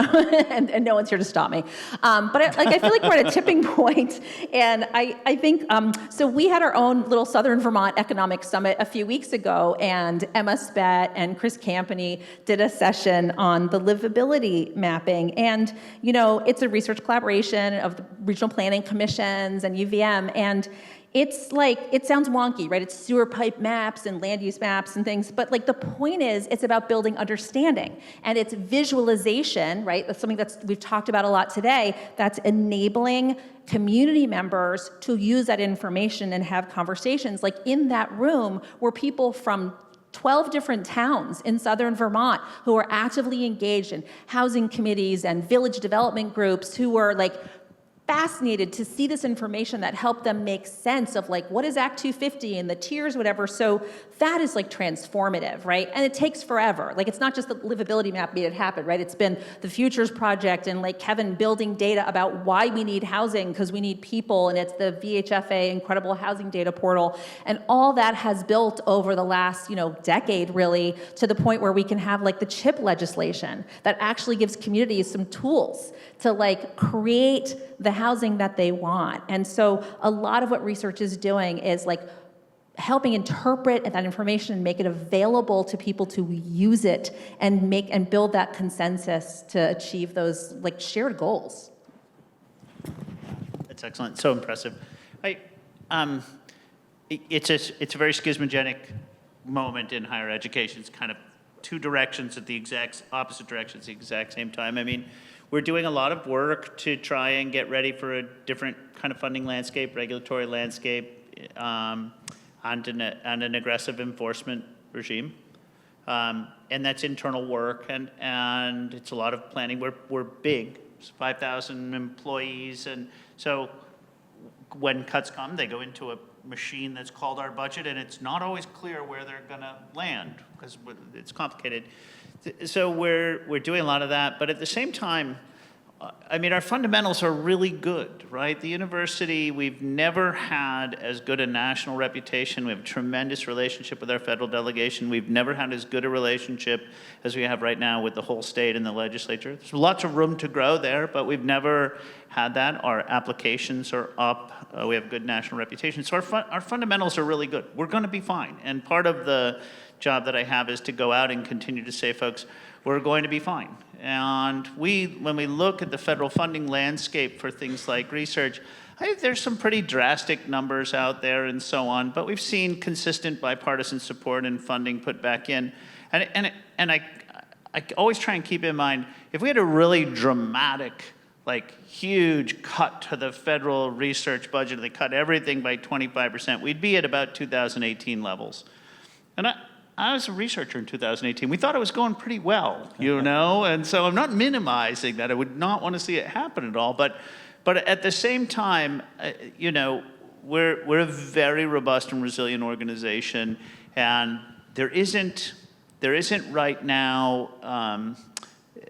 and no one's here to stop me. But I feel like we're at a tipping point, and I think so. We had our own little Southern Vermont Economic Summit a few weeks ago, and Emma Spett and Chris Campany did a session on the livability mapping, and you know, it's a research collaboration of the regional planning commissions and UVM, and it's like, it sounds wonky, right? It's sewer pipe maps and land use maps and things, but like the point is, it's about building understanding, and it's visualization, right? That's something that's we've talked about a lot today, that's enabling community members to use that information and have conversations. Like in that room were people from 12 different towns in southern Vermont who are actively engaged in housing committees and village development groups who were like fascinated to see this information that helped them make sense of like, what is Act 250 and the tiers, whatever. So that is like transformative, right? And it takes forever. Like, it's not just the livability map made it happen, right? It's been the Futures Project and like Kevin building data about why we need housing, because we need people, and it's the VHFA incredible housing data portal. And all that has built over the last, you know, decade really, to the point where we can have like the CHIP legislation that actually gives communities some tools to like create the housing that they want. And so a lot of what research is doing is like helping interpret that information and make it available to people to use it and make and build that consensus to achieve those like shared goals. That's excellent. So impressive. It's a very schismogenic moment in higher education. It's kind of two directions at the exact opposite directions at the exact same time. I mean, we're doing a lot of work to try and get ready for a different kind of funding landscape, regulatory landscape, and an aggressive enforcement regime. And that's internal work, and it's a lot of planning. We're big, it's 5,000 employees, and so when cuts come, they go into a machine that's called our budget, and it's not always clear where they're going to land because it's complicated. So we're doing a lot of that, but at the same time, I mean, our fundamentals are really good, right? The university, we've never had as good a national reputation. We have a tremendous relationship with our federal delegation. We've never had as good a relationship as we have right now with the whole state and the legislature. There's lots of room to grow there, but we've never had that. Our applications are up. We have a good national reputation. So our fundamentals are really good. We're going to be fine. And part of the job that I have is to go out and continue to say, folks, we're going to be fine. And when we look at the federal funding landscape for things like research, I think there's some pretty drastic numbers out there and so on, but we've seen consistent bipartisan support and funding put back in. And I always try and keep in mind, if we had a really dramatic, like huge cut to the federal research budget, they cut everything by 25%, we'd be at about 2018 levels. And I was a researcher in 2018. We thought it was going pretty well, you know? And so I'm not minimizing that. I would not want to see it happen at all. But at the same time, you know, we're a very robust and resilient organization. And there isn't right now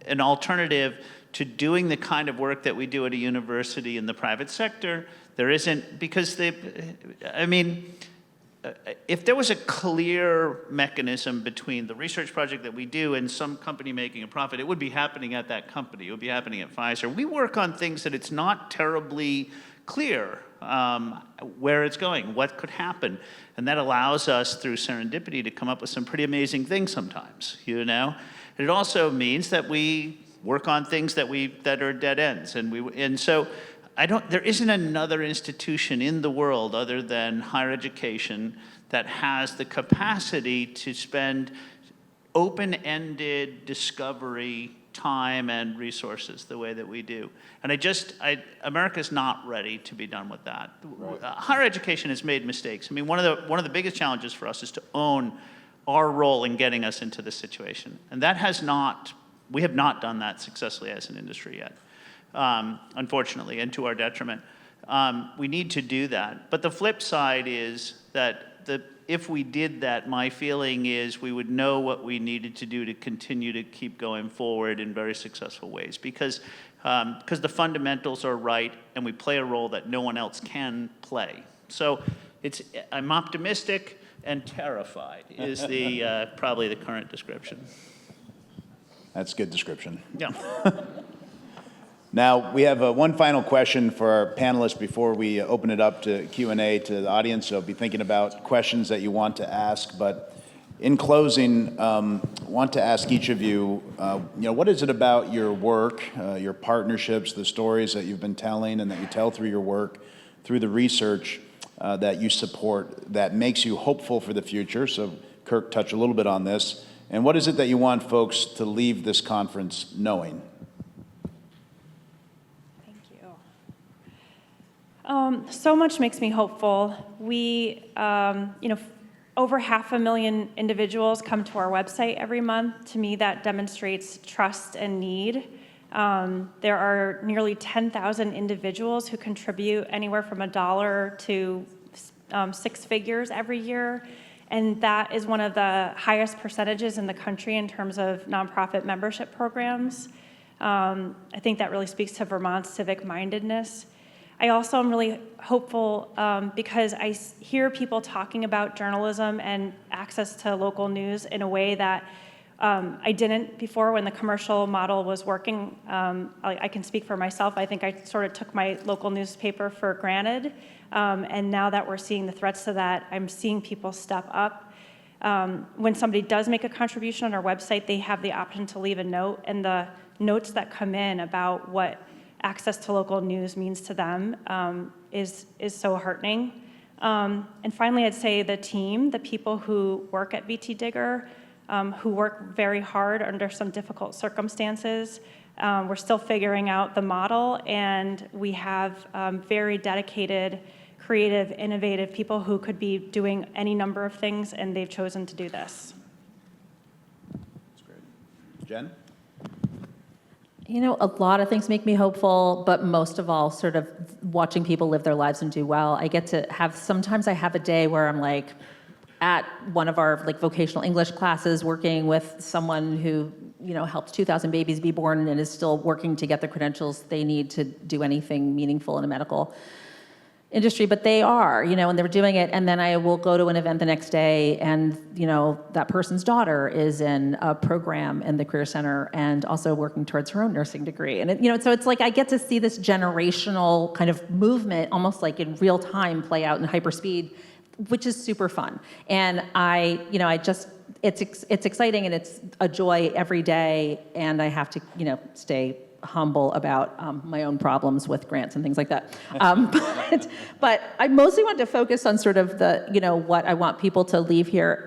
an alternative to doing the kind of work that we do at a university in the private sector. There isn't, because if there was a clear mechanism between the research project that we do and some company making a profit, it would be happening at that company. It would be happening at Pfizer. We work on things that it's not terribly clear where it's going, what could happen. And that allows us, through serendipity, to come up with some pretty amazing things sometimes, you know? And it also means that we work on things that are dead ends. And so there isn't another institution in the world other than higher education that has the capacity to spend open-ended discovery time and resources the way that we do. And America's not ready to be done with that. Right. Higher education has made mistakes. I mean, one of the biggest challenges for us is to own our role in getting us into this situation. And we have not done that successfully as an industry yet. Unfortunately, and to our detriment. We need to do that. But the flip side is that if we did that, my feeling is we would know what we needed to do to continue to keep going forward in very successful ways, because the fundamentals are right and we play a role that no one else can play. So I'm optimistic and terrified is the probably the current description. That's a good description. Yeah. Now, we have one final question for our panelists before we open it up to Q&A to the audience. So be thinking about questions that you want to ask. But in closing, want to ask each of you, what is it about your work, your partnerships, the stories that you've been telling and that you tell through your work, through the research that you support, that makes you hopeful for the future? So Kirk touched a little bit on this. And what is it that you want folks to leave this conference knowing? So much makes me hopeful. We, over 500,000 individuals come to our website every month. To me, that demonstrates trust and need. There are nearly 10,000 individuals who contribute anywhere from $1 to 6 figures every year. And that is one of the highest percentages in the country in terms of nonprofit membership programs. I think that really speaks to Vermont's civic mindedness. I also am really hopeful because I hear people talking about journalism and access to local news in a way that I didn't before when the commercial model was working. I can speak for myself. I think I sort of took my local newspaper for granted. And now that we're seeing the threats to that, I'm seeing people step up. When somebody does make a contribution on our website, they have the option to leave a note. And the notes that come in about what access to local news means to them is so heartening. And finally, I'd say the team, the people who work at VT Digger, who work very hard under some difficult circumstances. We're still figuring out the model, and we have very dedicated, creative, innovative people who could be doing any number of things, and they've chosen to do this. That's great. Jen? A lot of things make me hopeful, but most of all, sort of watching people live their lives and do well. I get to have, sometimes I have a day where I'm like at one of our vocational English classes working with someone who, helped 2,000 babies be born and is still working to get the credentials they need to do anything meaningful in a medical industry, but they are, and they're doing it. And then I will go to an event the next day and, that person's daughter is in a program in the Career Center and also working towards her own nursing degree. And, so it's like I get to see this generational kind of movement almost like in real time play out in hyperspeed, which is super fun. And it's exciting and it's a joy every day. And I have to, stay humble about my own problems with grants and things like that. But I mostly want to focus on sort of the, what I want people to leave here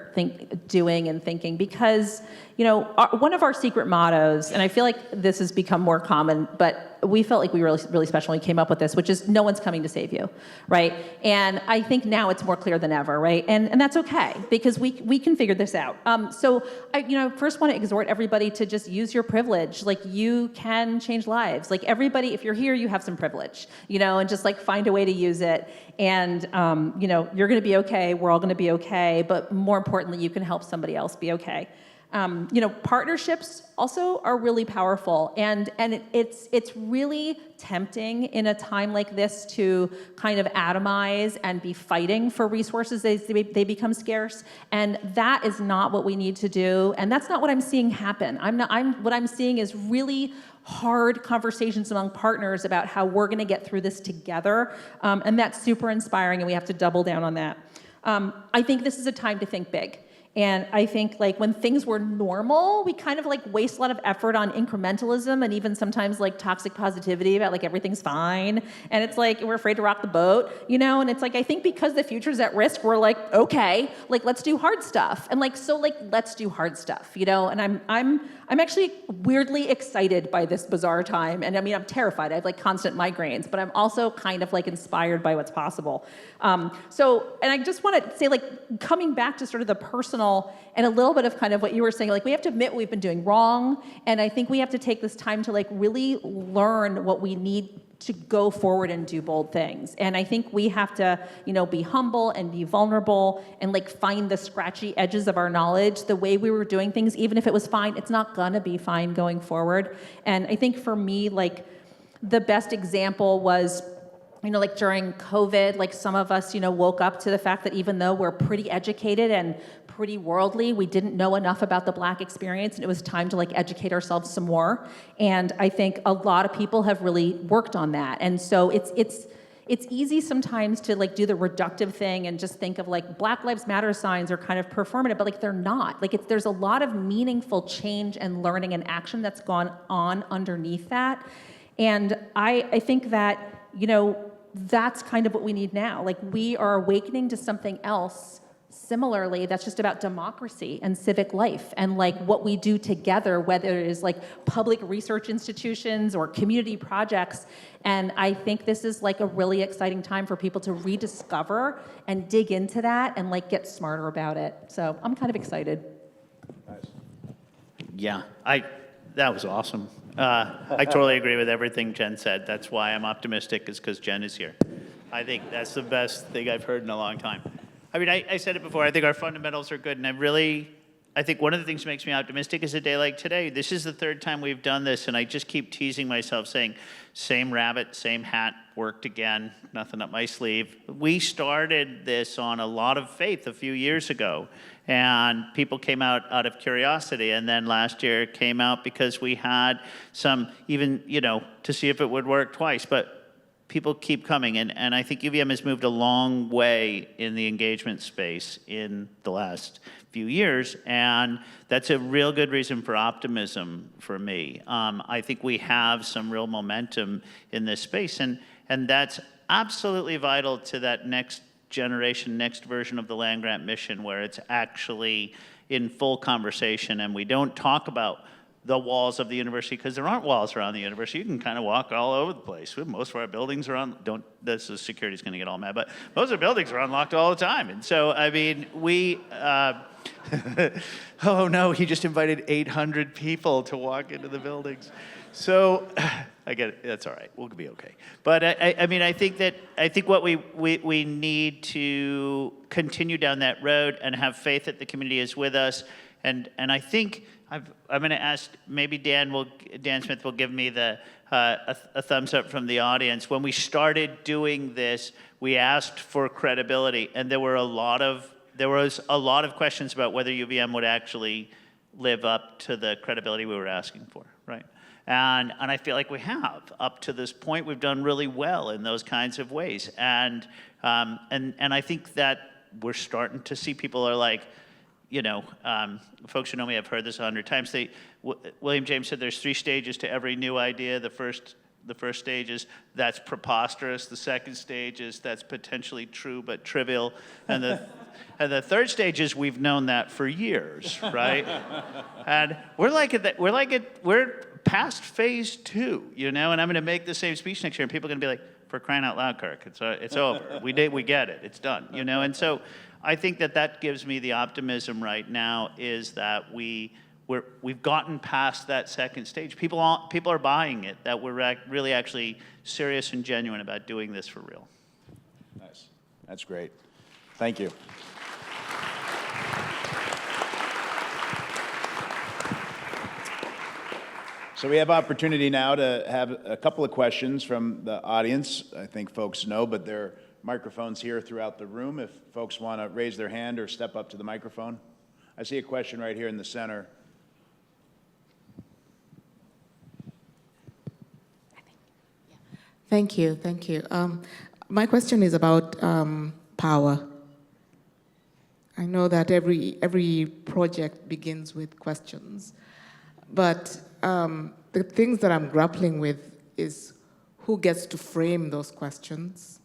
doing and thinking, because, one of our secret mottos, and I feel like this has become more common, but we felt like we were really, really special when we came up with this, which is no one's coming to save you, right? And I think now it's more clear than ever, right? And that's okay, because we can figure this out. So I, first want to exhort everybody to just use your privilege. Like, you can change lives. Like, everybody, if you're here, you have some privilege, and just find a way to use it. And, you're going to be okay. We're all going to be okay. But more importantly, you can help somebody else be okay. Partnerships also are really powerful, and it's really tempting in a time like this to kind of atomize and be fighting for resources as they become scarce, and that is not what we need to do, and that's not what I'm seeing happen. What I'm seeing is really hard conversations among partners about how we're going to get through this together, and that's super inspiring, and we have to double down on that. I think this is a time to think big. And I think when things were normal, we kind of waste a lot of effort on incrementalism and even sometimes toxic positivity about everything's fine. And it's we're afraid to rock the boat, and it's I think because the future's at risk, we're okay, let's do hard stuff. And let's do hard stuff, and I'm actually weirdly excited by this bizarre time. And I'm terrified. I have constant migraines, but I'm also kind of inspired by what's possible. And I just want to say coming back to sort of the personal personal, and a little bit of kind of what you were saying, like we have to admit what we've been doing wrong, and I think we have to take this time to like really learn what we need to go forward and do bold things. And I think we have to, be humble and be vulnerable and like find the scratchy edges of our knowledge. The way we were doing things, even if it was fine, it's not gonna be fine going forward. And I think for me, like the best example was, like during COVID, like some of us, woke up to the fact that even though we're pretty educated and pretty worldly, we didn't know enough about the Black experience, and it was time to like educate ourselves some more. And I think a lot of people have really worked on that. And so it's easy sometimes to like do the reductive thing and just think of like Black Lives Matter signs are kind of performative, but like they're not. Like there's a lot of meaningful change and learning and action that's gone on underneath that. And I think that, that's kind of what we need now. Like we are awakening to something else similarly that's just about democracy and civic life and like what we do together, whether it is like public research institutions or community projects. And I think this is like a really exciting time for people to rediscover and dig into that and like get smarter about it. So I'm kind of excited. Yeah, that was awesome. I totally agree with everything Jen said. That's why I'm optimistic, is because Jen is here. I think that's the best thing I've heard in a long time. I mean, I said it before, I think our fundamentals are good, and I think one of the things that makes me optimistic is a day like today. This is the third time we've done this, and I just keep teasing myself saying, same rabbit, same hat, worked again, nothing up my sleeve. We started this on a lot of faith a few years ago, and people came out of curiosity, and then last year came out because we had some, even, to see if it would work twice, but people keep coming, and I think UVM has moved a long way in the engagement space in the last few years, and that's a real good reason for optimism for me. I think we have some real momentum in this space, and that's absolutely vital to that next generation, next version of the land-grant mission, where it's actually in full conversation, and we don't talk about the walls of the university, because there aren't walls around the university. You can kind of walk all over the place. Most of our buildings are the security's going to get all mad, but most of the buildings are unlocked all the time. And so, I mean, oh no, he just invited 800 people to walk into the buildings. So, I get it, that's all right, we'll be okay. But I mean, I think what we need to continue down that road and have faith that the community is with us. And I think I'm going to ask, maybe Dan Smith will give me a thumbs up from the audience. When we started doing this, we asked for credibility, and there was a lot of questions about whether UVM would actually live up to the credibility we were asking for, right? And I feel like we have. Up to this point, we've done really well in those kinds of ways. And I think that we're starting to see people are like, folks who know me have heard this 100 times. William James said there's 3 stages to every new idea. The first stage is that's preposterous. The second stage is that's potentially true but trivial. And the third stage is we've known that for years, right? And we're past phase 2, and I'm going to make the same speech next year, and people are going to be like, for crying out loud, Kirk, it's over. We get it. It's done, And so I think that gives me the optimism right now, is that we've gotten past that second stage. People are buying it, that we're really actually serious and genuine about doing this for real. Nice. That's great. Thank you. So we have opportunity now to have a couple of questions from the audience. I think folks know, but there are microphones here throughout the room if folks want to raise their hand or step up to the microphone. I see a question right here in the center. Thank you. My question is about power. I know that every project begins with questions, but the things that I'm grappling with is who gets to frame those questions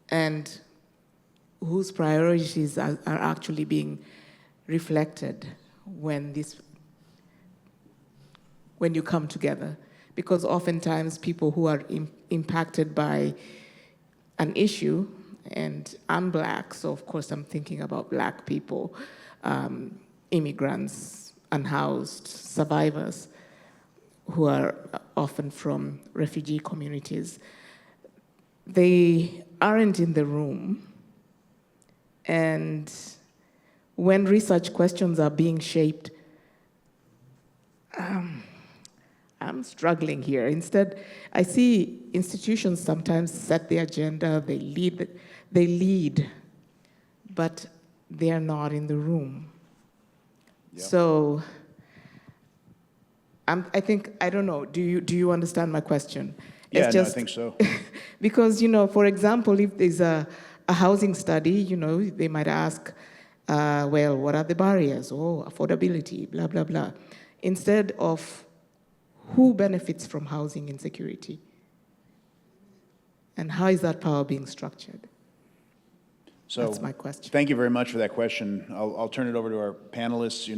and whose priorities are actually being reflected when you come together. Because oftentimes people who are impacted by an issue, and I'm Black, so of course I'm thinking about Black people, immigrants, unhoused, survivors who are often from refugee communities. They aren't in the room, and when research questions are being shaped, I'm struggling here. Instead, I see institutions sometimes set the agenda, they lead, but they're not in the room. Yep. So I don't know, do you understand my question? Yeah, It's no, I just, think so. because, for example, if there's a housing study, they might ask, well, what are the barriers? Oh, affordability, blah, blah, blah. Instead of who benefits from housing insecurity? And how is that power being structured? So That's my question. thank you very much for that question. I'll turn it over to our panelists.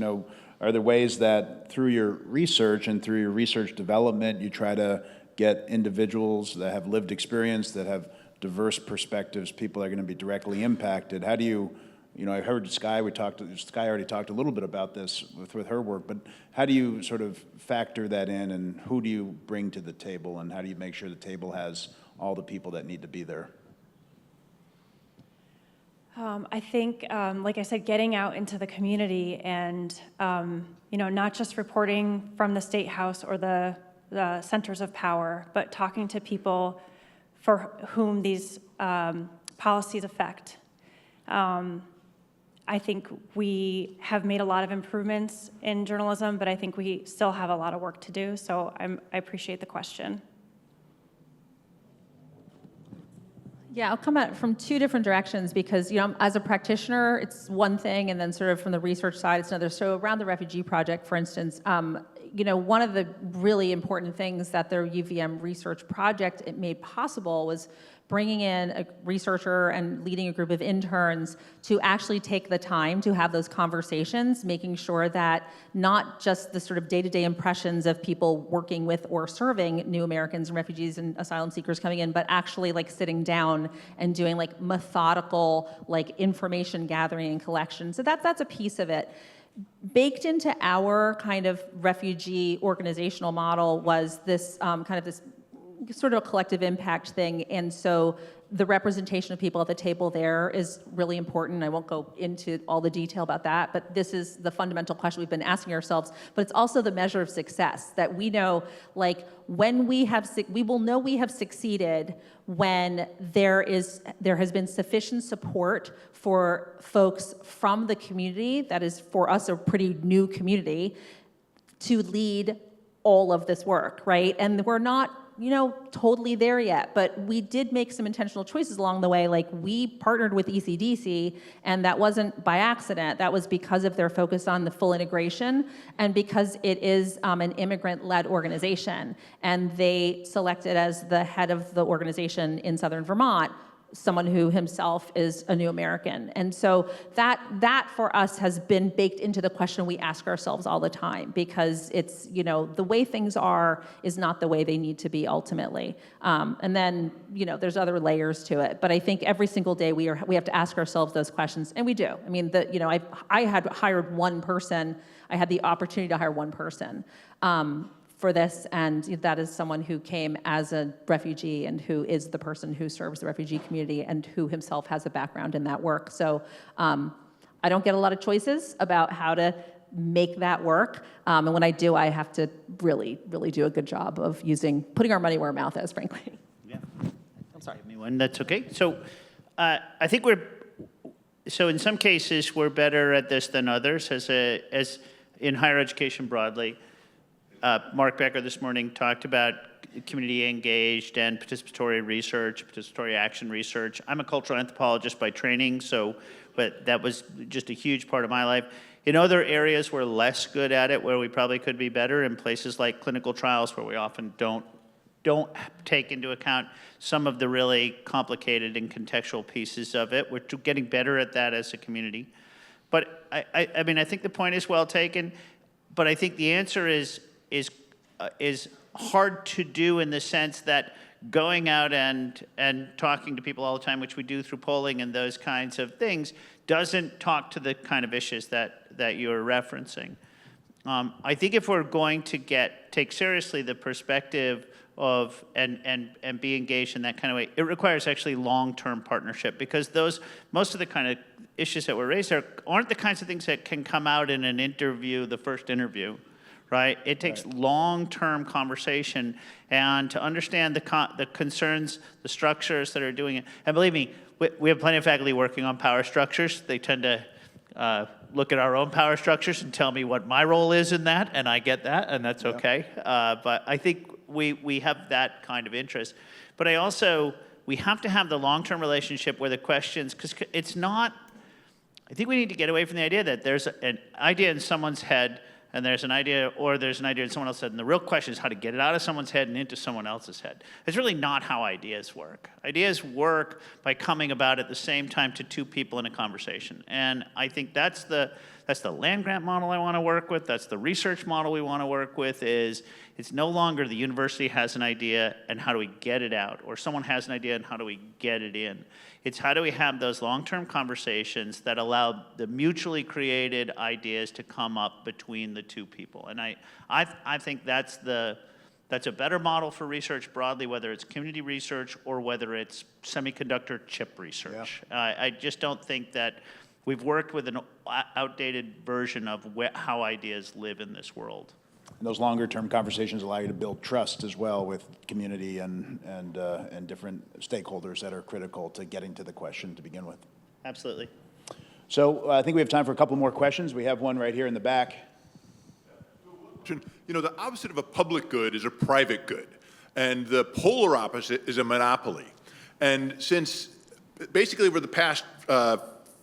Are there ways that through your research and through your research development, you try to get individuals that have lived experience, that have diverse perspectives, people that are going to be directly impacted? How do you, I heard Sky already talked a little bit about this with her work, but how do you sort of factor that in, and who do you bring to the table, and how do you make sure the table has all the people that need to be there? I think, like I said, getting out into the community and, not just reporting from the State House or the centers of power, but talking to people for whom these policies affect. I think we have made a lot of improvements in journalism, but I think we still have a lot of work to do, so I appreciate the question. Yeah, I'll come at it from two different directions because, as a practitioner, it's one thing, and then sort of from the research side, it's another. So around the refugee project, for instance, one of the really important things that the UVM research project made possible was bringing in a researcher and leading a group of interns to actually take the time to have those conversations, making sure that not just the sort of day-to-day impressions of people working with or serving new Americans and refugees and asylum seekers coming in, but actually like sitting down and doing like methodical like information gathering and collection. So that's a piece of it. Baked into our kind of refugee organizational model was this this sort of a collective impact thing, and so the representation of people at the table there is really important. I won't go into all the detail about that, but this is the fundamental question we've been asking ourselves, but it's also the measure of success that we know, like when we will know we have succeeded when there has been sufficient support for folks from the community, that is for us a pretty new community, to lead all of this work, right? And we're not totally there yet, but we did make some intentional choices along the way. Like we partnered with ECDC, and that wasn't by accident. That was because of their focus on the full integration and because it is an immigrant-led organization. And they selected as the head of the organization in Southern Vermont someone who himself is a new American. And so that for us has been baked into the question we ask ourselves all the time, because it's, the way things are is not the way they need to be ultimately. And then, there's other layers to it. But I think every single day we have to ask ourselves those questions, and we do. I mean, I had hired one person. I had the opportunity to hire one person for this, and that is someone who came as a refugee and who is the person who serves the refugee community and who himself has a background in that work. So I don't get a lot of choices about how to make that work, and when I do, I have to really, really do a good job of putting our money where our mouth is, frankly. Yeah. I'm sorry. Give me one. That's okay. So I think so in some cases we're better at this than others, as in higher education broadly. Mark Becker this morning talked about community engaged and participatory research, participatory action research. I'm a cultural anthropologist by training, but that was just a huge part of my life. In other areas, we're less good at it, where we probably could be better, in places like clinical trials, where we often don't take into account some of the really complicated and contextual pieces of it. We're getting better at that as a community. But I mean, I think the point is well taken, but I think the answer is hard to do in the sense that going out and talking to people all the time, which we do through polling and those kinds of things, doesn't talk to the kind of issues that you're referencing. I think if we're going to take seriously the perspective of and be engaged in that kind of way, it requires actually long-term partnership, because most of the kind of issues that were raised there aren't the kinds of things that can come out in an interview, the first interview, right? It takes long-term conversation and to understand the concerns, the structures that are doing it. And believe me, we have plenty of faculty working on power structures. They tend to look at our own power structures and tell me what my role is in that, and I get that, and that's okay. But I think we have that kind of interest. But we have to have the long-term relationship where the questions, because it's not, I think we need to get away from the idea that there's an idea in someone's head and there's an idea in someone else's head, and the real question is how to get it out of someone's head and into someone else's head. It's really not how ideas work. Ideas work by coming about at the same time to two people in a conversation. And I think that's the land-grant model I want to work with. That's the research model we want to work with. It's no longer the university has an idea and how do we get it out, or someone has an idea and how do we get it in. It's how do we have those long-term conversations that allow the mutually created ideas to come up between the two people. And I think that's a better model for research broadly, whether it's community research or whether it's semiconductor chip research. Yeah. I just don't think that we've worked with an outdated version of how ideas live in this world. And those longer-term conversations allow you to build trust as well with community and different stakeholders that are critical to getting to the question to begin with. Absolutely. So I think we have time for a couple more questions. We have one right here in the back. You know, the opposite of a public good is a private good, and the polar opposite is a monopoly. And since basically over the past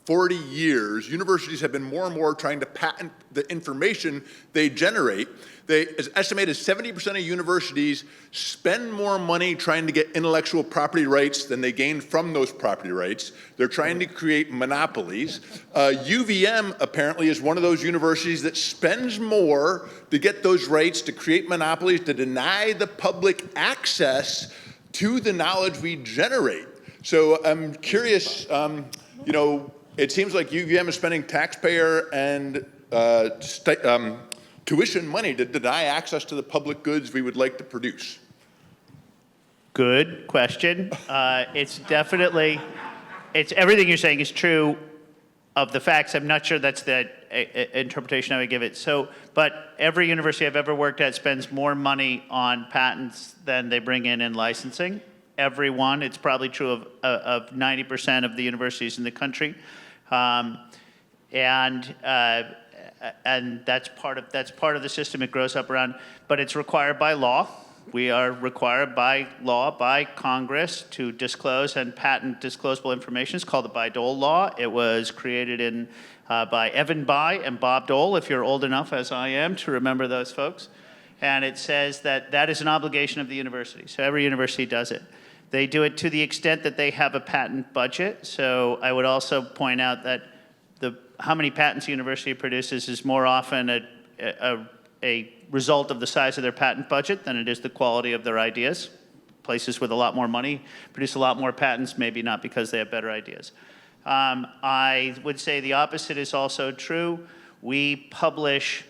40 years, universities have been more and more trying to patent the information they generate. As estimated, 70% of universities spend more money trying to get intellectual property rights than they gain from those property rights. They're trying to create monopolies. UVM apparently is one of those universities that spends more to get those rights, to create monopolies, to deny the public access to the knowledge we generate. So I'm curious, you know, it seems like UVM is spending taxpayer and tuition money to deny access to the public goods we would like to produce. Good question. It's everything you're saying is true of the facts. I'm not sure that's the interpretation I would give it. But every university I've ever worked at spends more money on patents than they bring in licensing. Everyone. It's probably true of 90% of the universities in the country. And that's part of the system it grows up around, but it's required by law. We are required by law, by Congress, to disclose and patent disclosable information. It's called the Bayh-Dole Law. It was created by Evan Bayh and Bob Dole, if you're old enough, as I am, to remember those folks. And it says that is an obligation of the university. So every university does it. They do it to the extent that they have a patent budget. So I would also point out that how many patents a university produces is more often a result of the size of their patent budget than it is the quality of their ideas. Places with a lot more money produce a lot more patents, maybe not because they have better ideas. I would say the opposite is also true. We publish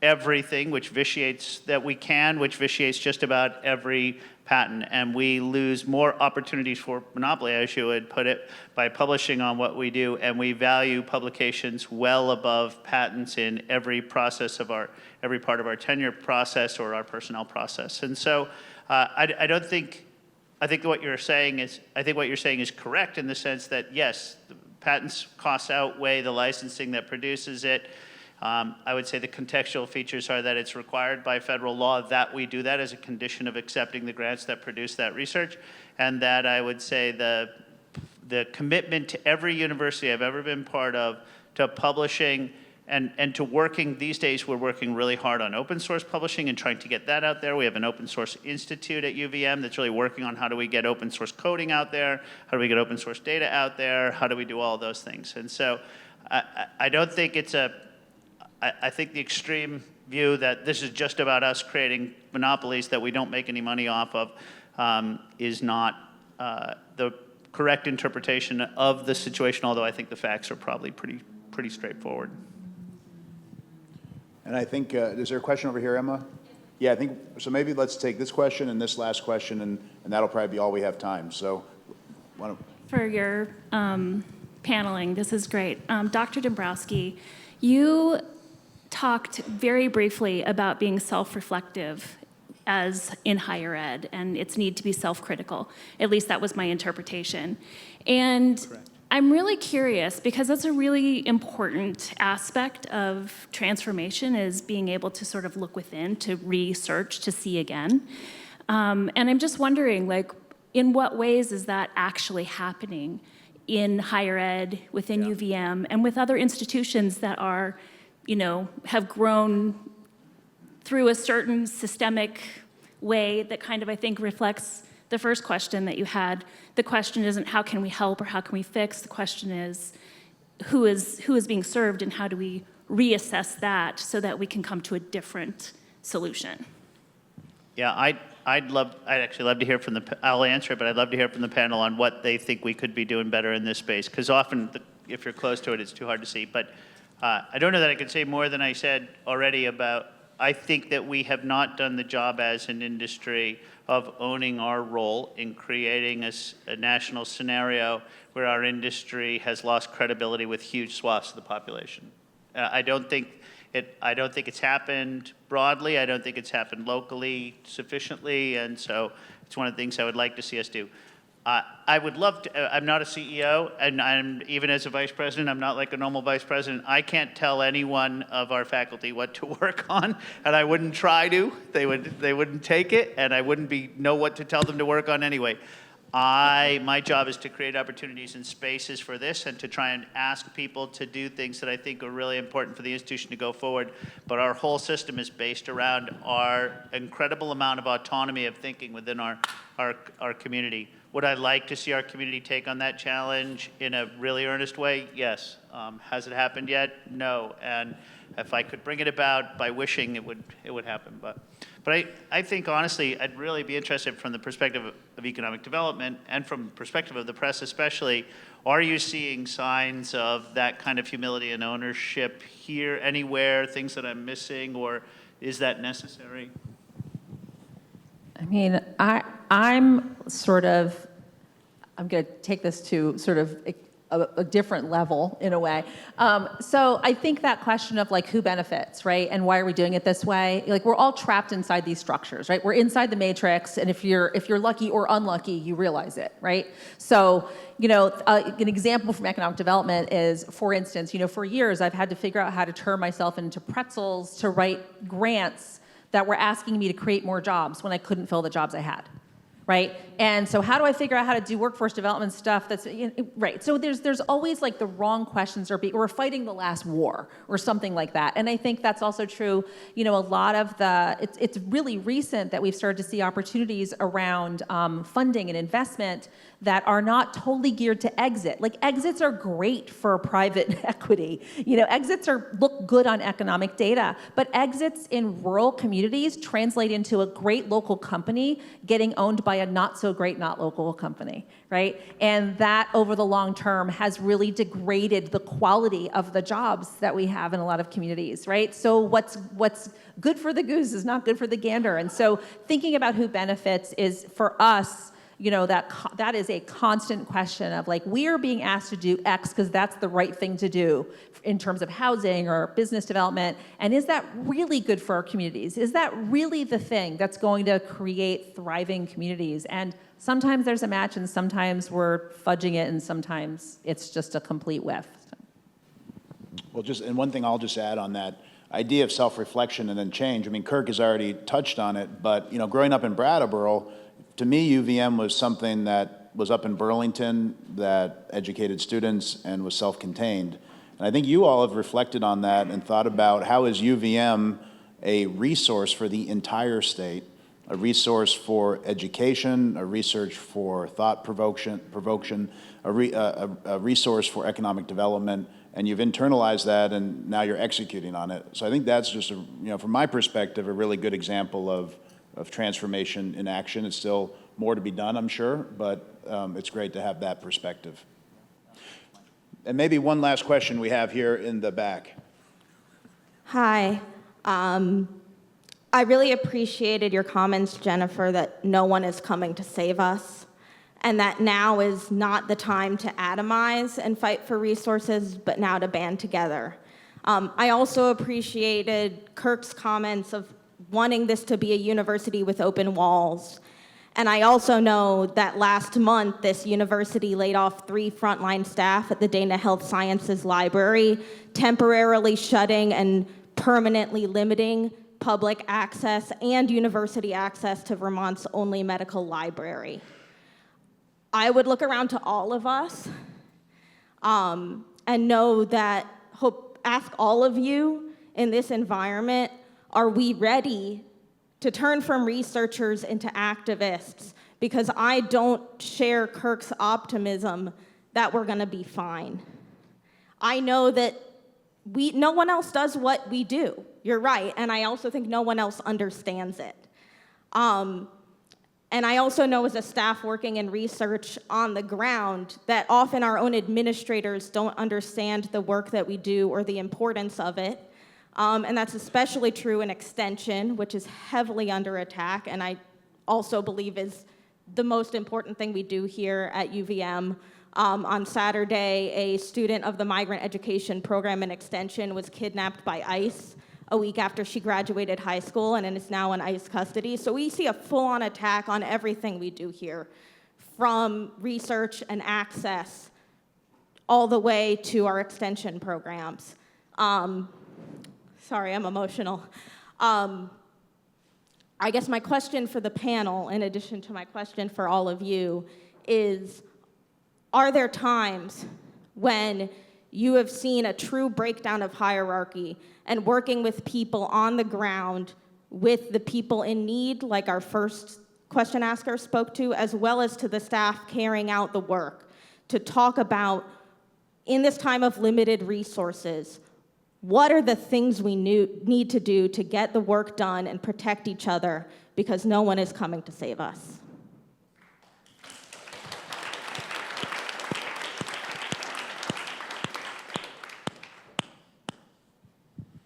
everything, which vitiates just about every patent, and we lose more opportunities for monopoly, as you would put it, by publishing on what we do, and we value publications well above patents in every part of our tenure process or our personnel process. And so I think what you're saying is correct in the sense that yes, the patents costs outweigh the licensing that produces it. I would say the contextual features are that it's required by federal law that we do that as a condition of accepting the grants that produce that research, and that I would say the commitment to every university I've ever been part of to publishing and to working, these days we're working really hard on open source publishing and trying to get that out there. We have an open source institute at UVM that's really working on how do we get open source coding out there, how do we get open source data out there, how do we do all those things. And so I don't think I think the extreme view that this is just about us creating monopolies that we don't make any money off of is not the correct interpretation of the situation, although I think the facts are probably pretty straightforward. And I think, is there a question over here, Emma? Yeah, I think, so maybe let's take this question and this last question, and that'll probably be all we have time. So, why don't... For your paneling, this is great. Dr. Dombrowski, you talked very briefly about being self-reflective as in higher ed and its need to be self-critical. At least that was my interpretation. And correct. I'm really curious because that's a really important aspect of transformation is being able to sort of look within, to research, to see again. And I'm just wondering, like, in what ways is that actually happening in higher ed, within UVM, and with other institutions that are, you know, have grown through a certain systemic way that kind of, I think, reflects the first question that you had. The question isn't how can we help or how can we fix? The question is who is being served and how do we reassess that so that we can come to a different solution? Yeah, I'd actually love to hear from I'll answer it, but I'd love to hear from the panel on what they think we could be doing better in this space, because often, if you're close to it, it's too hard to see. But I don't know that I could say more than I said already about, I think that we have not done the job as an industry of owning our role in creating a national scenario where our industry has lost credibility with huge swaths of the population. I don't think it's happened broadly. I don't think it's happened locally sufficiently, and so it's one of the things I would like to see us do. I would love to, I'm not a CEO, and even as a vice president, I'm not like a normal vice president. I can't tell any one of our faculty what to work on, and I wouldn't try to. They wouldn't take it, and I wouldn't know what to tell them to work on anyway. My job is to create opportunities and spaces for this and to try and ask people to do things that I think are really important for the institution to go forward. But our whole system is based around our incredible amount of autonomy of thinking within our community. Would I like to see our community take on that challenge in a really earnest way? Yes. Has it happened yet? No. And if I could bring it about by wishing, it would happen. But I think, honestly, I'd really be interested from the perspective of economic development and from the perspective of the press especially, are you seeing signs of that kind of humility and ownership here, anywhere, things that I'm missing, or is that necessary? I mean, I'm going to take this to sort of a different level in a way. So I think that question of like who benefits, right? And why are we doing it this way? Like we're all trapped inside these structures, right? We're inside the matrix, and if you're lucky or unlucky, you realize it, right? So, you know, an example from economic development is, for instance, you know, for years I've had to figure out how to turn myself into pretzels to write grants that were asking me to create more jobs when I couldn't fill the jobs I had. Right? And so how do I figure out how to do workforce development stuff that's, right. So there's always like the wrong questions we're fighting the last war or something like that. And I think that's also true, you know, a lot of it's really recent that we've started to see opportunities around funding and investment that are not totally geared to exit. Like exits are great for private equity. You know, exits look good on economic data, but exits in rural communities translate into a great local company getting owned by a not so great not local company, right? And that over the long term has really degraded the quality of the jobs that we have in a lot of communities, right? So what's good for the goose is not good for the gander. And so thinking about who benefits is, for us, you know, that is a constant question of like, we are being asked to do X because that's the right thing to do in terms of housing or business development. And is that really good for our communities? Is that really the thing that's going to create thriving communities? And sometimes there's a match and sometimes we're fudging it and sometimes it's just a complete whiff. Well, and one thing I'll just add on that idea of self-reflection and then change. I mean, Kirk has already touched on it, but, you know, growing up in Brattleboro, to me, UVM was something that was up in Burlington, that educated students and was self-contained. And I think you all have reflected on that and thought about how is UVM a resource for the entire state, a resource for education, a research for thought provocation, a resource for economic development, and you've internalized that and now you're executing on it. So I think that's just, from my perspective, a really good example of transformation in action. It's still more to be done, I'm sure, but it's great to have that perspective. And maybe one last question we have here in the back. Hi. I really appreciated your comments, Jennifer, that no one is coming to save us, and that now is not the time to atomize and fight for resources, but now to band together. I also appreciated Kirk's comments of wanting this to be a university with open walls. And I also know that last month, this university laid off 3 frontline staff at the Dana Health Sciences Library, temporarily shutting and permanently limiting public access and university access to Vermont's only medical library. I would look around to all of us and know that, ask all of you in this environment, are we ready to turn from researchers into activists? Because I don't share Kirk's optimism that we're gonna be fine. I know that no one else does what we do. You're right, and I also think no one else understands it. And I also know as a staff working in research on the ground that often our own administrators don't understand the work that we do or the importance of it. And that's especially true in extension, which is heavily under attack, and I also believe is the most important thing we do here at UVM. On Saturday, a student of the migrant education program in extension was kidnapped by ICE a week after she graduated high school and is now in ICE custody. So we see a full-on attack on everything we do here, from research and access all the way to our extension programs. Sorry, I'm emotional. I guess my question for the panel, in addition to my question for all of you, is, are there times when you have seen a true breakdown of hierarchy and working with people on the ground, with the people in need, like our first question asker spoke to, as well as to the staff carrying out the work, to talk about, in this time of limited resources, what are the things we need to do to get the work done and protect each other, because no one is coming to save us?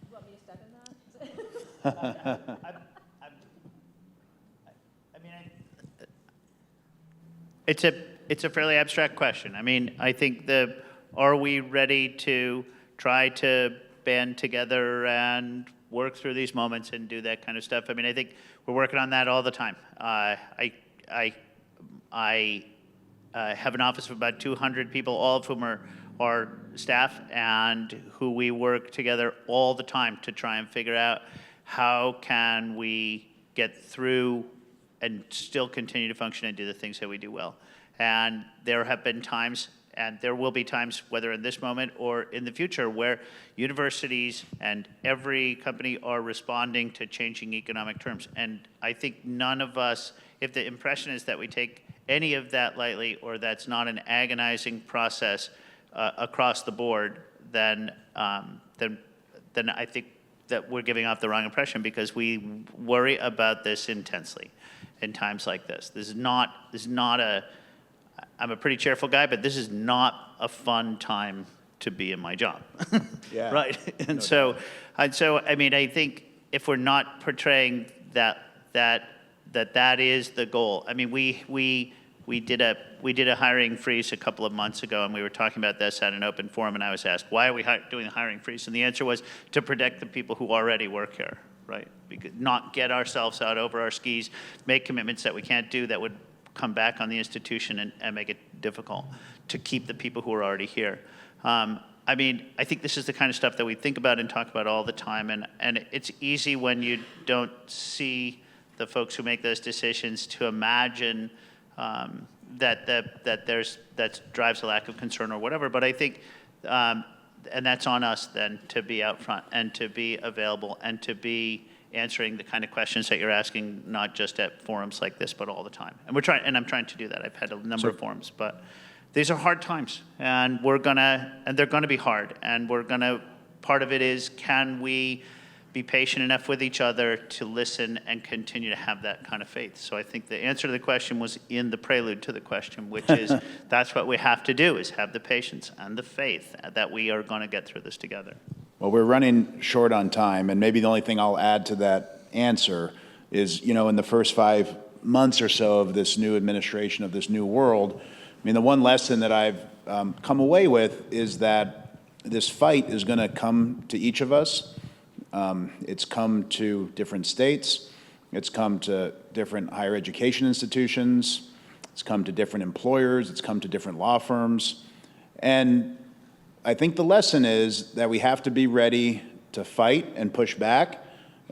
You want me to step in that? It's a fairly abstract question. I mean, I think are we ready to try to band together and work through these moments and do that kind of stuff? I mean, I think we're working on that all the time. I have an office of about 200 people, all of whom are staff, and who we work together all the time to try and figure out how can we get through and still continue to function and do the things that we do well. And there have been times, and there will be times, whether in this moment or in the future, where universities and every company are responding to changing economic terms. And I think none of us, if the impression is that we take any of that lightly, or that's not an agonizing process across the board, then I think that we're giving off the wrong impression, because we worry about this intensely in times like this. This is not I'm a pretty cheerful guy, but this is not a fun time to be in my job. Yeah. Right? And so, I mean, I think if we're not portraying that is the goal. I mean, we did a hiring freeze a couple of months ago, and we were talking about this at an open forum, and I was asked, why are we doing a hiring freeze? And the answer was to protect the people who already work here, right? We could not get ourselves out over our skis, make commitments that we can't do that would come back on the institution and make it difficult to keep the people who are already here. I mean, I think this is the kind of stuff that we think about and talk about all the time, and it's easy when you don't see the folks who make those decisions to imagine that drives a lack of concern or whatever. But I think, and that's on us then, to be out front and to be available and to be answering the kind of questions that you're asking, not just at forums like this, but all the time. And I'm trying to do that. I've had a number of forums, but these are hard times, and they're gonna be hard, and part of it is, can we be patient enough with each other to listen and continue to have that kind of faith. So I think the answer to the question was in the prelude to the question, which is that's what we have to do, is have the patience and the faith that we are going to get through this together. Well, we're running short on time, and maybe the only thing I'll add to that answer is, in the first 5 months or so of this new administration, of this new world, I mean, the one lesson that I've come away with is that this fight is going to come to each of us. It's come to different states. It's come to different higher education institutions. It's come to different employers. It's come to different law firms. And I think the lesson is that we have to be ready to fight and push back.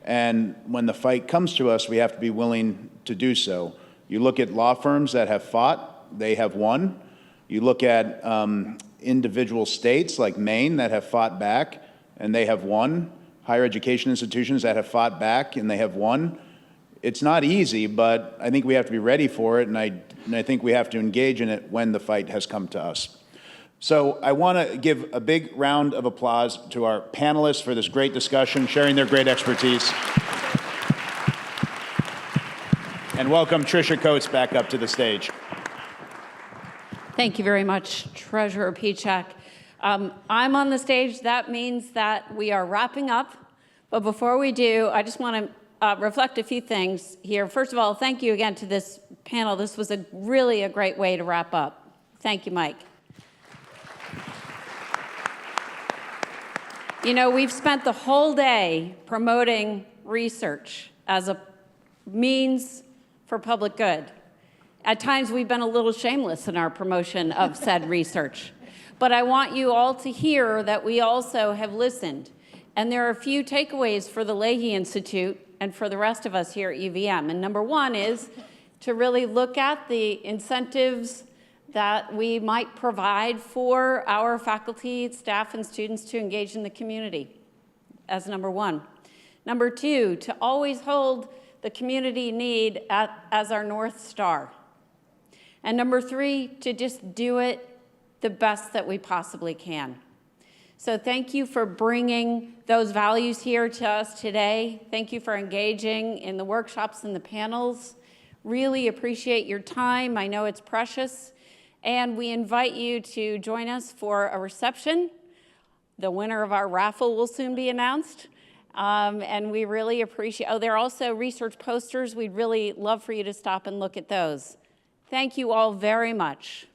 And when the fight comes to us, we have to be willing to do so. You look at law firms that have fought, they have won. You look at individual states like Maine that have fought back, and they have won. Higher education institutions that have fought back, and they have won. It's not easy, but I think we have to be ready for it, and I think we have to engage in it when the fight has come to us. So I want to give a big round of applause to our panelists for this great discussion, sharing their great expertise. And welcome Tricia Coates back up to the stage. Thank you very much, Treasurer Pieciak. I'm on the stage. That means that we are wrapping up. But before we do, I just want to reflect a few things here. First of all, thank you again to this panel. This was really a great way to wrap up. Thank you, Mike. We've spent the whole day promoting research as a means for public good. At times, we've been a little shameless in our promotion of said research. But I want you all to hear that we also have listened. And there are a few takeaways for the Leahy Institute and for the rest of us here at UVM. And number one is to really look at the incentives that we might provide for our faculty, staff, and students to engage in the community, as number one. Number two, to always hold the community need as our North Star. And number three, to just do it the best that we possibly can. So thank you for bringing those values here to us today. Thank you for engaging in the workshops and the panels. Really appreciate your time. I know it's precious. And we invite you to join us for a reception. The winner of our raffle will soon be announced. And we really appreciate, there are also research posters. We'd really love for you to stop and look at those. Thank you all very much.